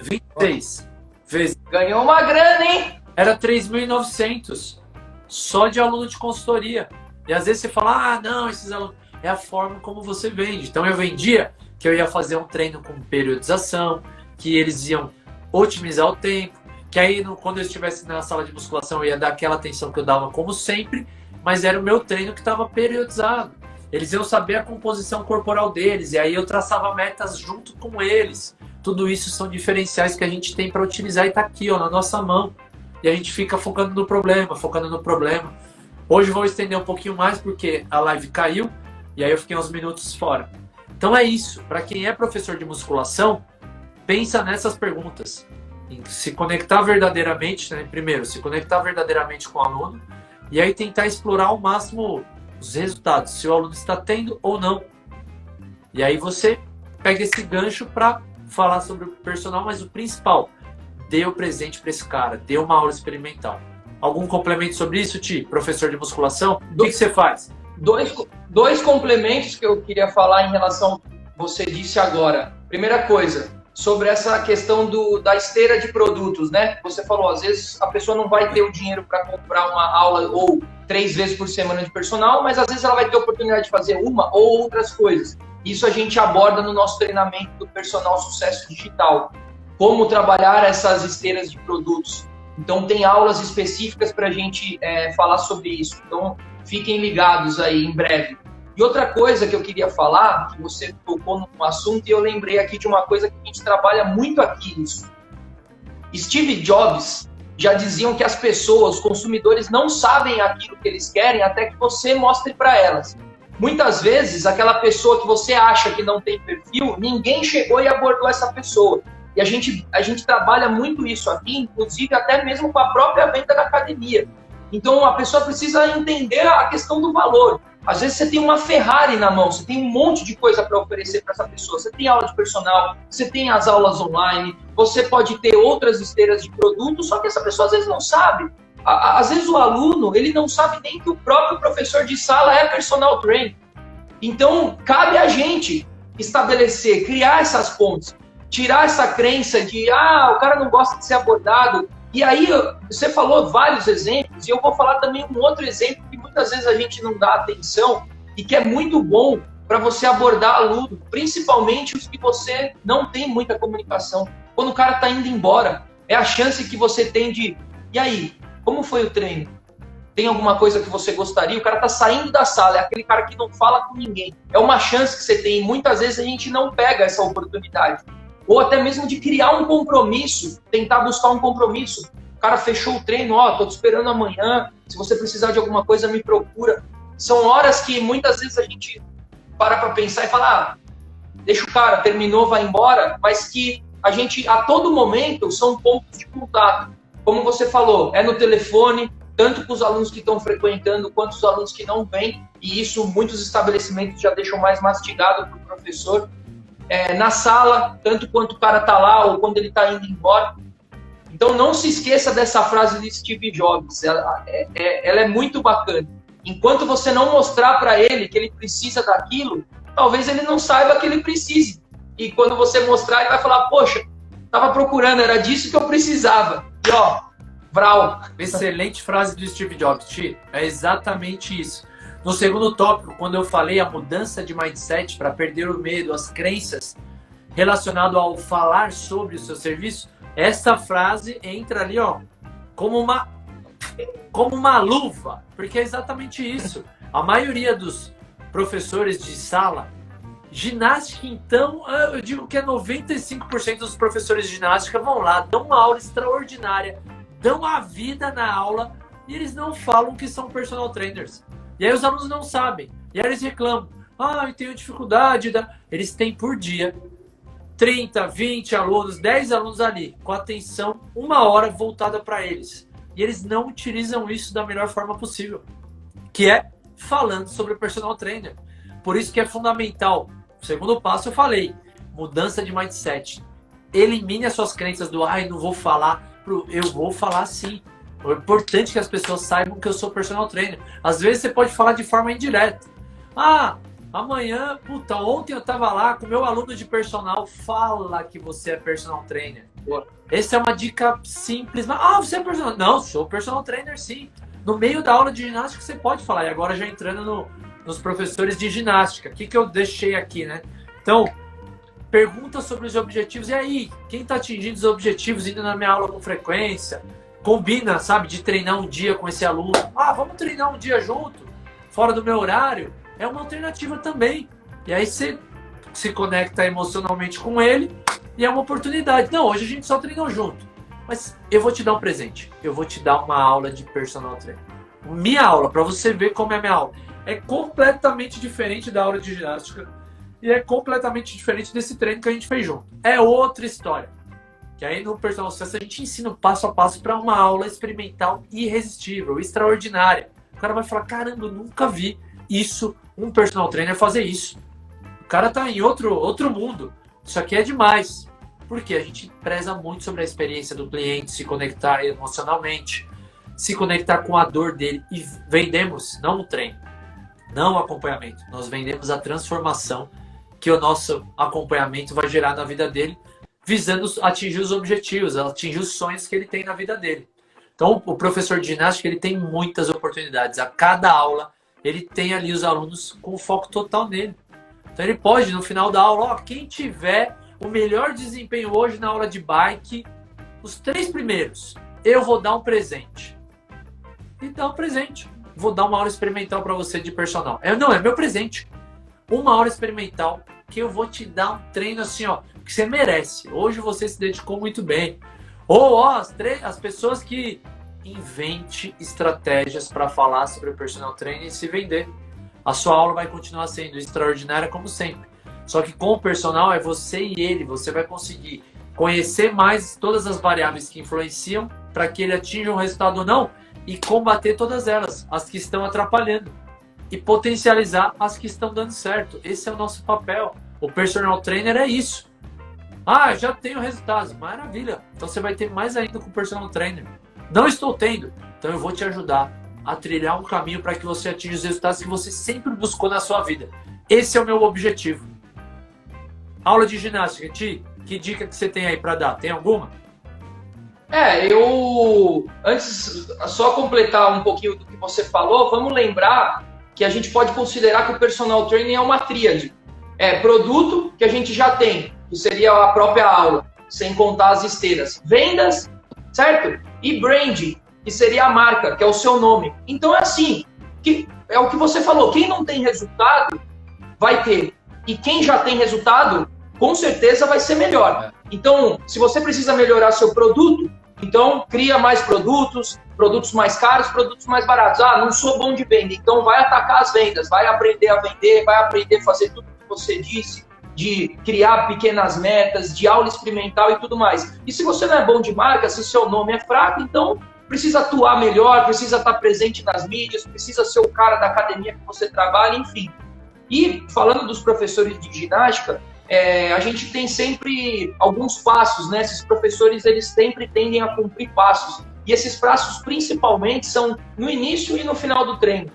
26 vezes... Ganhou uma grana, hein? Era 3.900 só de aluno de consultoria. E às vezes você fala, não, esses alunos... É a forma como você vende. Então eu vendia que eu ia fazer um treino com periodização, que eles iam otimizar o tempo, que aí quando eu estivesse na sala de musculação eu ia dar aquela atenção que eu dava como sempre, mas era o meu treino que estava periodizado. Eles iam saber a composição corporal deles, e aí eu traçava metas junto com eles. Tudo isso são diferenciais que a gente tem para utilizar e tá aqui, na nossa mão. E a gente fica focando no problema. Hoje eu vou estender um pouquinho mais porque a live caiu e aí eu fiquei uns minutos fora. Então é isso. Para quem é professor de musculação, pensa nessas perguntas. Em se conectar verdadeiramente, né? Primeiro, se conectar verdadeiramente com o aluno e aí tentar explorar ao máximo os resultados, se o aluno está tendo ou não. E aí você pega esse gancho para falar sobre o personal, mas o principal, dê o presente para esse cara, dê uma aula experimental. Algum complemento sobre isso, Ti? Professor de musculação? O que você faz? Dois complementos que eu queria falar em relação ao que você disse agora. Primeira coisa, sobre essa questão da esteira de produtos, né? Você falou, às vezes a pessoa não vai ter o dinheiro para comprar uma aula ou 3 vezes por semana de personal, mas às vezes ela vai ter a oportunidade de fazer uma ou outras coisas. Isso a gente aborda no nosso treinamento do Personal Sucesso Digital. Como trabalhar essas esteiras de produtos. Então tem aulas específicas para a gente falar sobre isso. Então fiquem ligados aí em breve. E outra coisa que eu queria falar, que você tocou num assunto e eu lembrei aqui de uma coisa que a gente trabalha muito aqui, isso. Steve Jobs já diziam que as pessoas, os consumidores, não sabem aquilo que eles querem até que você mostre para elas. Muitas vezes, aquela pessoa que você acha que não tem perfil, ninguém chegou e abordou essa pessoa. E a gente trabalha muito isso aqui, inclusive até mesmo com a própria venda da academia. Então, a pessoa precisa entender a questão do valor. Às vezes você tem uma Ferrari na mão, você tem um monte de coisa para oferecer para essa pessoa. Você tem aula de personal, você tem as aulas online, você pode ter outras esteiras de produto, só que essa pessoa às vezes não sabe. Às vezes o aluno, ele não sabe nem que o próprio professor de sala é personal trainer. Então, cabe a gente estabelecer, criar essas pontes, tirar essa crença de, o cara não gosta de ser abordado. E aí, você falou vários exemplos, e eu vou falar também um outro exemplo que muitas vezes a gente não dá atenção e que é muito bom para você abordar aluno, principalmente os que você não tem muita comunicação. Quando o cara está indo embora, é a chance que você tem de, e aí, como foi o treino? Tem alguma coisa que você gostaria? O cara está saindo da sala, é aquele cara que não fala com ninguém. É uma chance que você tem, e muitas vezes a gente não pega essa oportunidade. Ou até mesmo de criar um compromisso, tentar buscar um compromisso. O cara fechou o treino, tô te esperando amanhã, se você precisar de alguma coisa, me procura. São horas que muitas vezes a gente para pensar e fala, deixa o cara, terminou, vai embora, mas que a gente, a todo momento, são pontos de contato. Como você falou, é no telefone, tanto com os alunos que estão frequentando, quanto os alunos que não vêm, e isso muitos estabelecimentos já deixam mais mastigado para o professor. Na sala, tanto quanto o cara está lá ou quando ele está indo embora. Então não se esqueça dessa frase de Steve Jobs, ela é muito bacana. Enquanto você não mostrar para ele que ele precisa daquilo, talvez ele não saiba que ele precise. E quando você mostrar, ele vai falar, poxa, estava procurando, era disso que eu precisava. E vral. Excelente frase do Steve Jobs, Ti. É exatamente isso. No segundo tópico, quando eu falei a mudança de mindset para perder o medo, as crenças relacionado ao falar sobre o seu serviço, essa frase entra ali, como uma luva, porque é exatamente isso. A maioria dos professores de sala, ginástica, então, eu digo que 95% dos professores de ginástica vão lá, dão uma aula extraordinária, dão a vida na aula e eles não falam que são personal trainers. E aí os alunos não sabem. E aí eles reclamam. Eu tenho dificuldade. Eles têm por dia 30, 20 alunos, 10 alunos ali, com atenção, 1 hora voltada para eles. E eles não utilizam isso da melhor forma possível, que é falando sobre o personal trainer. Por isso que é fundamental. O segundo passo eu falei, mudança de mindset. Elimine as suas crenças do, não vou falar, eu vou falar sim. É importante que as pessoas saibam que eu sou personal trainer. Às vezes você pode falar de forma indireta. Amanhã, ontem eu tava lá com meu aluno de personal. Fala que você é personal trainer. Essa é uma dica simples. Você é personal? Não, sou personal trainer sim. No meio da aula de ginástica você pode falar. E agora já entrando nos professores de ginástica. O que eu deixei aqui, né? Então, pergunta sobre os objetivos. E aí, quem tá atingindo os objetivos indo na minha aula com frequência? Combina, sabe, de treinar um dia com esse aluno. Vamos treinar um dia junto, fora do meu horário. É uma alternativa também. E aí você se conecta emocionalmente com ele e é uma oportunidade. Não, hoje a gente só treinou junto. Mas eu vou te dar um presente. Eu vou te dar uma aula de personal trainer. Minha aula, para você ver como é a minha aula. É completamente diferente da aula de ginástica. E é completamente diferente desse treino que a gente fez junto. É outra história. Que aí no Personal Success a gente ensina o passo a passo para uma aula experimental irresistível, extraordinária. O cara vai falar, caramba, eu nunca vi isso, um personal trainer fazer isso. O cara tá em outro mundo. Isso aqui é demais. Porque a gente preza muito sobre a experiência do cliente, se conectar emocionalmente, se conectar com a dor dele. E vendemos, não o treino, não o acompanhamento. Nós vendemos a transformação que o nosso acompanhamento vai gerar na vida dele, visando atingir os objetivos, atingir os sonhos que ele tem na vida dele. Então, o professor de ginástica, ele tem muitas oportunidades. A cada aula, ele tem ali os alunos com foco total nele. Então, ele pode, no final da aula, quem tiver o melhor desempenho hoje na aula de bike, os 3 primeiros, eu vou dar um presente. E dá um presente. Vou dar uma aula experimental para você de personal. Não, é meu presente. Uma hora experimental que eu vou te dar um treino assim, que você merece. Hoje você se dedicou muito bem. Ou ó, as pessoas que invente estratégias para falar sobre o personal training e se vender. A sua aula vai continuar sendo extraordinária como sempre. Só que com o personal é você e ele. Você vai conseguir conhecer mais todas as variáveis que influenciam para que ele atinja um resultado ou não e combater todas elas, as que estão atrapalhando. E potencializar as que estão dando certo. Esse é o nosso papel. O personal trainer é isso. Ah, já tenho resultados. Maravilha. Então você vai ter mais ainda com o personal trainer. Não estou tendo. Então eu vou te ajudar a trilhar um caminho para que você atinja os resultados que você sempre buscou na sua vida. Esse é o meu objetivo. Aula de ginástica, Ti, que dica que você tem aí para dar? Tem alguma? Antes, só completar um pouquinho do que você falou, vamos lembrar que a gente pode considerar que o personal training é uma tríade. É produto, que a gente já tem, que seria a própria aula, sem contar as esteiras. Vendas, certo? E branding, que seria a marca, que é o seu nome. Então é assim, é o que você falou, quem não tem resultado, vai ter. E quem já tem resultado, com certeza vai ser melhor. Então, se você precisa melhorar seu produto, então cria mais produtos mais caros, produtos mais baratos. Ah, não sou bom de venda, então vai atacar as vendas, vai aprender a vender, vai aprender a fazer tudo que você disse, de criar pequenas metas, de aula experimental e tudo mais. E se você não é bom de marca, se seu nome é fraco, então precisa atuar melhor, precisa estar presente nas mídias, precisa ser o cara da academia que você trabalha, enfim. E falando dos professores de ginástica, a gente tem sempre alguns passos, né? Esses professores, eles sempre tendem a cumprir passos. E esses passos, principalmente, são no início e no final do treino.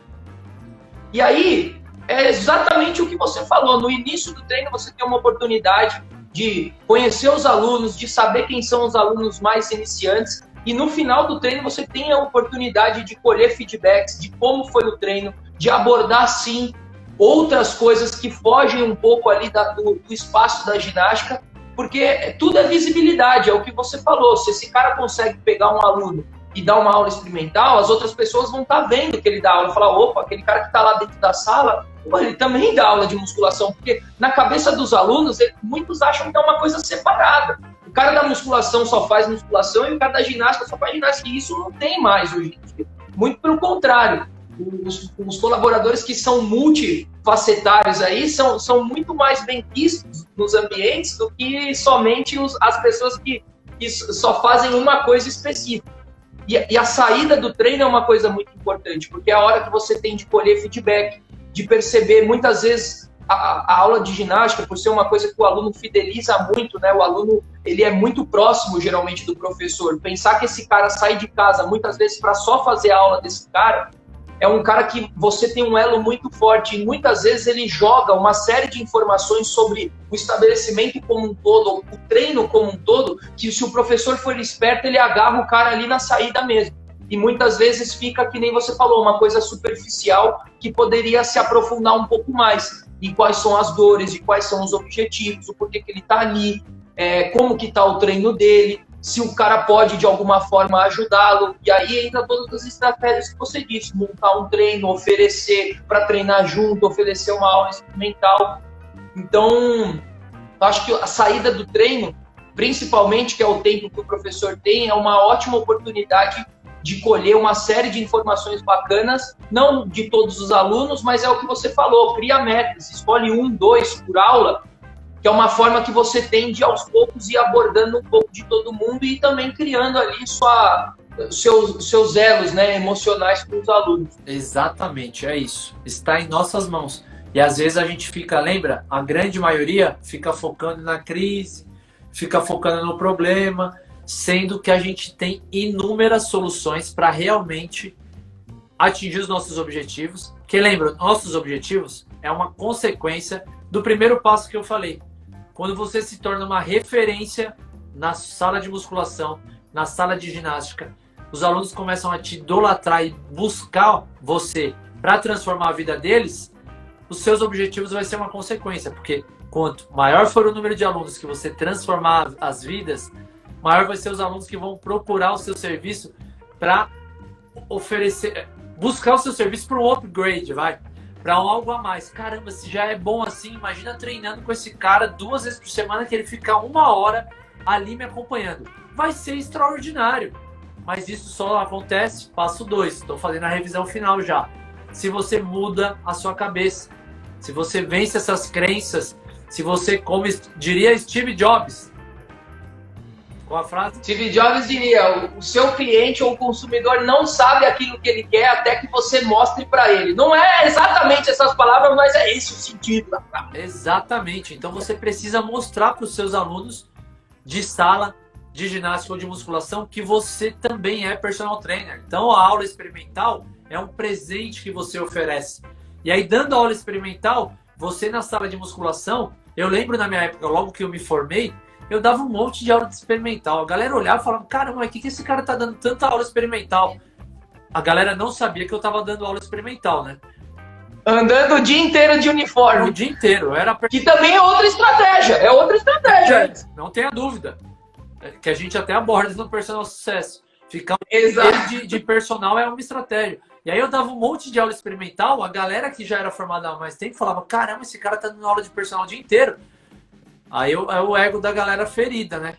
E aí, é exatamente o que você falou. No início do treino, você tem uma oportunidade de conhecer os alunos, de saber quem são os alunos mais iniciantes. E no final do treino, você tem a oportunidade de colher feedbacks de como foi o treino, de abordar, sim, outras coisas que fogem um pouco ali do espaço da ginástica, porque tudo é visibilidade, é o que você falou. Se esse cara consegue pegar um aluno e dar uma aula experimental, as outras pessoas vão estar vendo que ele dá aula e falar, opa, aquele cara que está lá dentro da sala, ele também dá aula de musculação, porque na cabeça dos alunos, muitos acham que é uma coisa separada. O cara da musculação só faz musculação e o cara da ginástica só faz ginástica, e isso não tem mais hoje em dia. Muito pelo contrário. Os colaboradores que são multifacetários aí são muito mais bem vistos nos ambientes do que somente as pessoas que só fazem uma coisa específica. E a saída do treino é uma coisa muito importante, porque é a hora que você tem de colher feedback, de perceber, muitas vezes, a aula de ginástica, por ser uma coisa que o aluno fideliza muito, né? O aluno, ele é muito próximo, geralmente, do professor. Pensar que esse cara sai de casa, muitas vezes, para só fazer a aula desse cara, é um cara que você tem um elo muito forte e muitas vezes ele joga uma série de informações sobre o estabelecimento como um todo, o treino como um todo, que se o professor for esperto, ele agarra o cara ali na saída mesmo. E muitas vezes fica, que nem você falou, uma coisa superficial que poderia se aprofundar um pouco mais. E quais são as dores, e quais são os objetivos, o porquê que ele está ali, como que está o treino dele, se o cara pode, de alguma forma, ajudá-lo. E aí entra todas as estratégias que você disse, montar um treino, oferecer para treinar junto, oferecer uma aula experimental. Então, acho que a saída do treino, principalmente, que é o tempo que o professor tem, é uma ótima oportunidade de colher uma série de informações bacanas, não de todos os alunos, mas é o que você falou, cria metas, escolhe 1, 2 por aula, que é uma forma que você tem de, aos poucos, ir abordando um pouco de todo mundo e também criando ali seus elos, né, emocionais com os alunos. Exatamente, é isso. Está em nossas mãos. E às vezes a gente fica, lembra? A grande maioria fica focando na crise, fica focando no problema, sendo que a gente tem inúmeras soluções para realmente atingir os nossos objetivos. Que lembra, nossos objetivos é uma consequência do primeiro passo que eu falei. Quando você se torna uma referência na sala de musculação, na sala de ginástica, os alunos começam a te idolatrar e buscar você para transformar a vida deles, os seus objetivos vai ser uma consequência, porque quanto maior for o número de alunos que você transformar as vidas, maior vai ser os alunos que vão procurar o seu serviço para oferecer, buscar o seu serviço para um upgrade, para algo a mais. Caramba, se já é bom assim, imagina treinando com esse cara 2 vezes por semana, que ele fica 1 hora ali me acompanhando. Vai ser extraordinário. Mas isso só acontece, passo 2. Estou fazendo a revisão final já. Se você muda a sua cabeça, se você vence essas crenças, se você, como diria Steve Jobs, qual a frase? Steve Jobs diria, o seu cliente ou o consumidor não sabe aquilo que ele quer até que você mostre para ele. Não é exatamente essas palavras, mas é esse o sentido da frase. Exatamente. Então você precisa mostrar para os seus alunos de sala, de ginástica ou de musculação que você também é personal trainer. Então a aula experimental é um presente que você oferece. E aí, dando a aula experimental, você na sala de musculação, eu lembro na minha época, logo que eu me formei, eu dava um monte de aula experimental. A galera olhava e falava, caramba, mas o que esse cara tá dando tanta aula experimental? A galera não sabia que eu tava dando aula experimental, né? Andando o dia inteiro de uniforme. O dia inteiro. Que também é outra estratégia. É outra estratégia. Não tenha dúvida. Que a gente até aborda no Personal Sucesso. Ficar de personal é uma estratégia. E aí eu dava um monte de aula experimental, a galera que já era formada há mais tempo falava, caramba, esse cara tá dando aula de personal o dia inteiro. Aí o ego da galera ferida, né?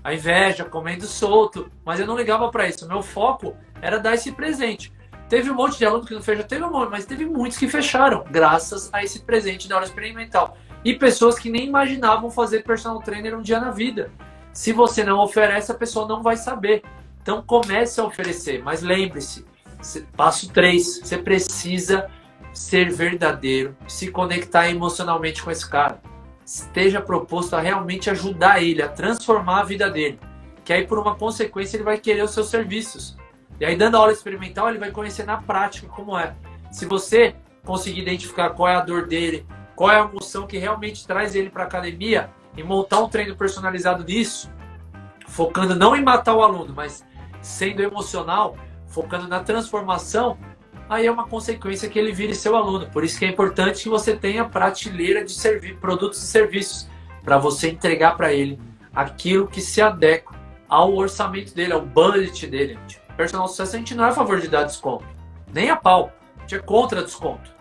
A inveja, comendo solto. Mas eu não ligava para isso. O meu foco era dar esse presente. Teve um monte de aluno que não fechou, teve um monte, mas teve muitos que fecharam, graças a esse presente da aula experimental. E pessoas que nem imaginavam fazer personal trainer um dia na vida. Se você não oferece, a pessoa não vai saber. Então comece a oferecer, mas lembre-se, passo 3, você precisa ser verdadeiro, se conectar emocionalmente com esse cara. Esteja proposto a realmente ajudar ele, a transformar a vida dele. Que aí, por uma consequência, ele vai querer os seus serviços. E aí, dando aula experimental, ele vai conhecer na prática como é. Se você conseguir identificar qual é a dor dele, qual é a emoção que realmente traz ele para a academia e montar um treino personalizado nisso, focando não em matar o aluno, mas sendo emocional, focando na transformação, aí é uma consequência que ele vire seu aluno. Por isso que é importante que você tenha prateleira de produtos e serviços para você entregar para ele aquilo que se adequa ao orçamento dele, ao budget dele. Personal Sucesso, a gente não é a favor de dar desconto, nem a pau, a gente é contra desconto.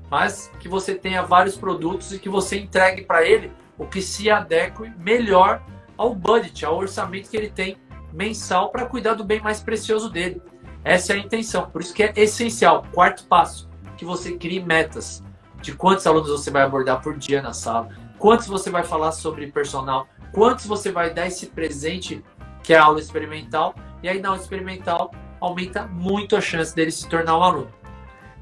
Mas que você tenha vários produtos e que você entregue para ele o que se adeque melhor ao budget, ao orçamento que ele tem mensal para cuidar do bem mais precioso dele. Essa é a intenção, por isso que é essencial. Quarto passo, que você crie metas de quantos alunos você vai abordar por dia na sala, quantos você vai falar sobre personal, quantos você vai dar esse presente que é a aula experimental, e aí na aula experimental aumenta muito a chance dele se tornar um aluno.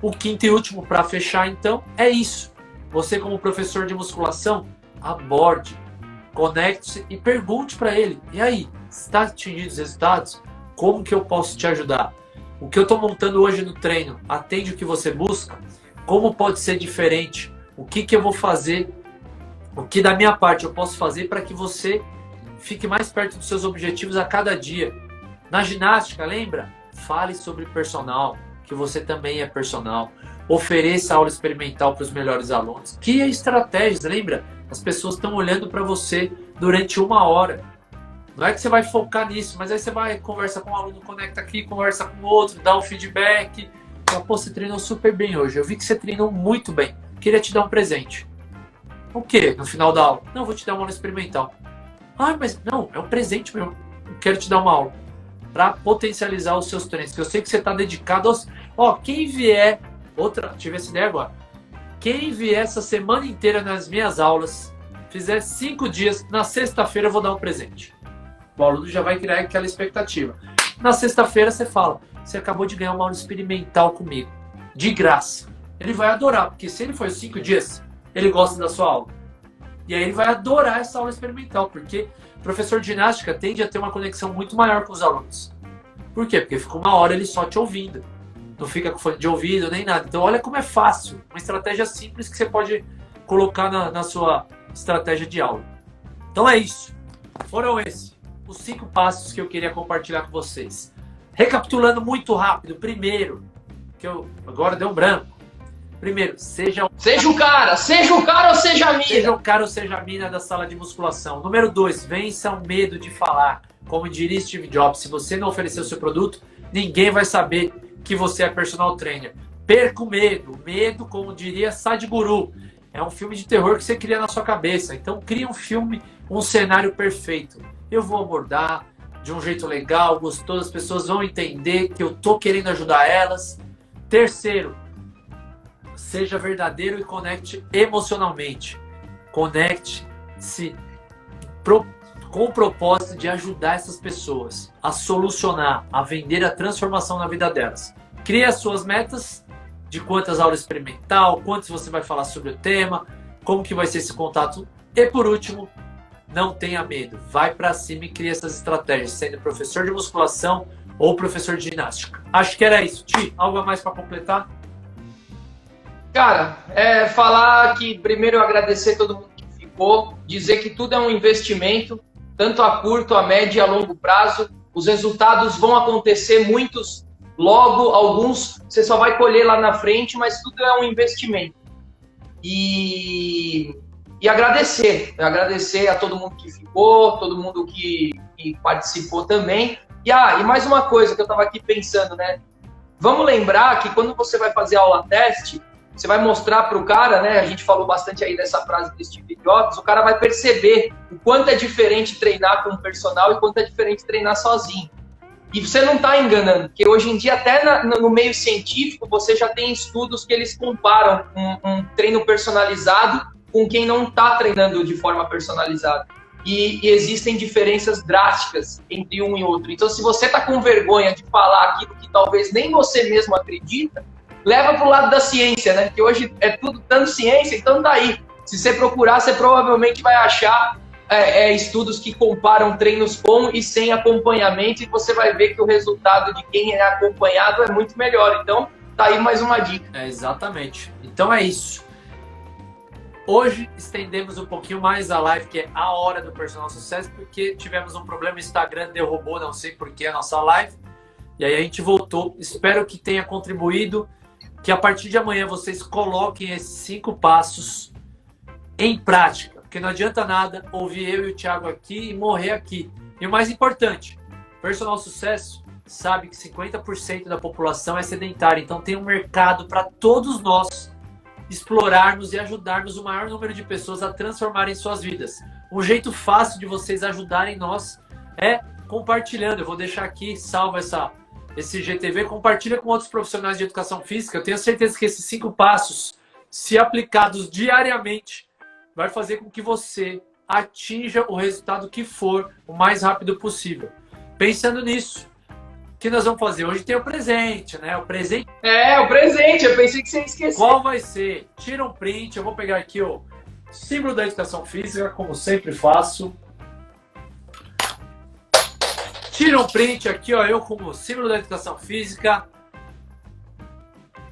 O quinto e último para fechar então é isso. Você como professor de musculação, aborde, conecte-se e pergunte para ele, e aí, está atingindo os resultados? Como que eu posso te ajudar? O que eu estou montando hoje no treino atende o que você busca? Como pode ser diferente? O que eu vou fazer? O que da minha parte eu posso fazer para que você fique mais perto dos seus objetivos a cada dia? Na ginástica, lembra? Fale sobre personal, que você também é personal. Ofereça aula experimental para os melhores alunos. Crie estratégias, lembra? As pessoas estão olhando para você durante 1 hora. Não é que você vai focar nisso, mas aí você vai, conversa com um aluno, conecta aqui, conversa com outro, dá um feedback. Fala, pô, você treinou super bem hoje. Eu vi que você treinou muito bem. Queria te dar um presente. O quê? No final da aula? Não, vou te dar uma aula experimental. Ah, mas não, é um presente meu. Eu quero te dar uma aula para potencializar os seus treinos. Que eu sei que você está dedicado aos... Ó, quem vier... Tive essa ideia agora. Quem vier essa semana inteira nas minhas aulas, fizer 5 dias, na sexta-feira eu vou dar um presente. O aluno já vai criar aquela expectativa. Na sexta-feira você fala, você acabou de ganhar uma aula experimental comigo, de graça. Ele vai adorar, porque se ele for 5 dias, ele gosta da sua aula. E aí ele vai adorar essa aula experimental, porque o professor de ginástica tende a ter uma conexão muito maior com os alunos. Por quê? Porque fica 1 hora ele só te ouvindo. Não fica com fone de ouvido nem nada. Então olha como é fácil. Uma estratégia simples que você pode colocar na sua estratégia de aula. Então é isso. Foram esses os 5 passos que eu queria compartilhar com vocês. Recapitulando muito rápido. Primeiro, agora deu um branco. Primeiro, seja o cara ou seja a mina. Seja o cara ou seja a mina da sala de musculação. Número 2, vença o medo de falar. Como diria Steve Jobs, se você não oferecer o seu produto, ninguém vai saber que você é personal trainer. Perca o medo. O medo, como diria Sadhguru, é um filme de terror que você cria na sua cabeça. Então cria um filme, um cenário perfeito. eu vou abordar de um jeito legal, gostoso, as pessoas vão entender que eu tô querendo ajudar elas. Terceiro, seja verdadeiro e conecte emocionalmente. Conecte-se com o propósito de ajudar essas pessoas a solucionar, a vender a transformação na vida delas. Crie as suas metas de quantas aulas experimental, quantos você vai falar sobre o tema, como que vai ser esse contato. E por último, não tenha medo. Vai para cima e cria essas estratégias, sendo professor de musculação ou professor de ginástica. Acho que era isso. Ti, algo a mais para completar? Cara, falar que primeiro eu agradecer todo mundo que ficou, dizer que tudo é um investimento, tanto a curto, a médio e a longo prazo. Os resultados vão acontecer, muitos logo, alguns você só vai colher lá na frente, mas tudo é um investimento. E agradecer a todo mundo que ficou, todo mundo que participou também. E mais uma coisa que eu estava aqui pensando, né? Vamos lembrar que quando você vai fazer aula teste, você vai mostrar para o cara, né? A gente falou bastante aí dessa frase do Steve Jobs, o cara vai perceber o quanto é diferente treinar com um personal e quanto é diferente treinar sozinho. E você não está enganando, porque hoje em dia, até no meio científico, você já tem estudos que eles comparam um treino personalizado com quem não está treinando de forma personalizada. E existem diferenças drásticas entre um e outro. Então, se você está com vergonha de falar aquilo que talvez nem você mesmo acredita, leva para o lado da ciência, né? Que hoje é tudo tanto ciência, então tá aí. Se você procurar, você provavelmente vai achar estudos que comparam treinos com e sem acompanhamento, e você vai ver que o resultado de quem é acompanhado é muito melhor. Então, tá aí mais uma dica. Exatamente. Então é isso. Hoje estendemos um pouquinho mais a live, que é a hora do Personal Sucesso, porque tivemos um problema, o Instagram derrubou, não sei porquê, a nossa live. E aí a gente voltou. Espero que tenha contribuído, que a partir de amanhã vocês coloquem esses 5 passos em prática. Porque não adianta nada ouvir eu e o Thiago aqui e morrer aqui. E o mais importante, Personal Sucesso sabe que 50% da população é sedentária. Então tem um mercado para todos nós explorarmos e ajudarmos o maior número de pessoas a transformarem suas vidas. Um jeito fácil de vocês ajudarem nós é compartilhando. Eu vou deixar aqui, salva esse GTV, compartilha com outros profissionais de educação física. Eu tenho certeza que esses 5 passos, se aplicados diariamente, vai fazer com que você atinja o resultado que for o mais rápido possível. Pensando nisso, o que nós vamos fazer? Hoje tem o presente, né? O presente. O presente. Eu pensei que você ia esquecer. Qual vai ser? Tira um print. Eu vou pegar aqui o símbolo da educação física, como sempre faço. Tira um print aqui, ó, eu como símbolo da educação física.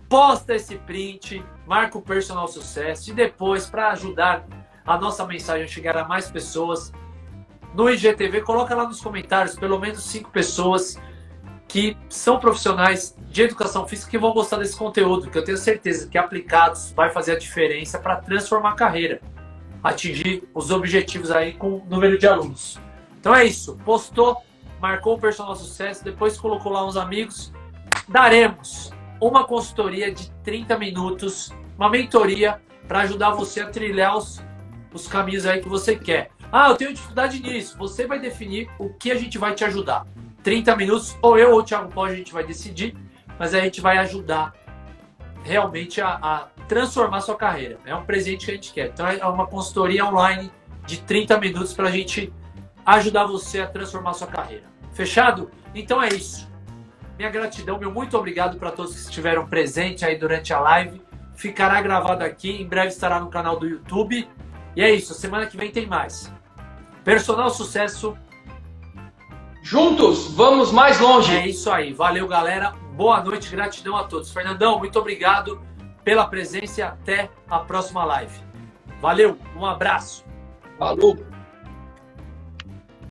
Posta esse print, marca o Personal Sucesso e depois, para ajudar a nossa mensagem a chegar a mais pessoas, no IGTV, coloca lá nos comentários pelo menos 5 pessoas que são profissionais de educação física que vão gostar desse conteúdo, que eu tenho certeza que aplicados vai fazer a diferença para transformar a carreira, atingir os objetivos aí com o número de alunos. Então é isso, postou, marcou o Personal Sucesso, depois colocou lá uns amigos, daremos uma consultoria de 30 minutos, uma mentoria para ajudar você a trilhar os caminhos aí que você quer. Eu tenho dificuldade nisso. Você vai definir o que a gente vai te ajudar. 30 minutos, ou eu ou o Thiago Pó, a gente vai decidir, mas a gente vai ajudar realmente a transformar a sua carreira. É um presente que a gente quer. Então é uma consultoria online de 30 minutos para a gente ajudar você a transformar a sua carreira. Fechado? Então é isso. Minha gratidão, meu muito obrigado para todos que estiveram presentes aí durante a live. Ficará gravado aqui, em breve estará no canal do YouTube. E é isso, semana que vem tem mais. Personal Sucesso. Juntos, vamos mais longe. É isso aí, valeu galera, boa noite, gratidão a todos. Fernandão, muito obrigado pela presença e até a próxima live. Valeu, um abraço. Falou.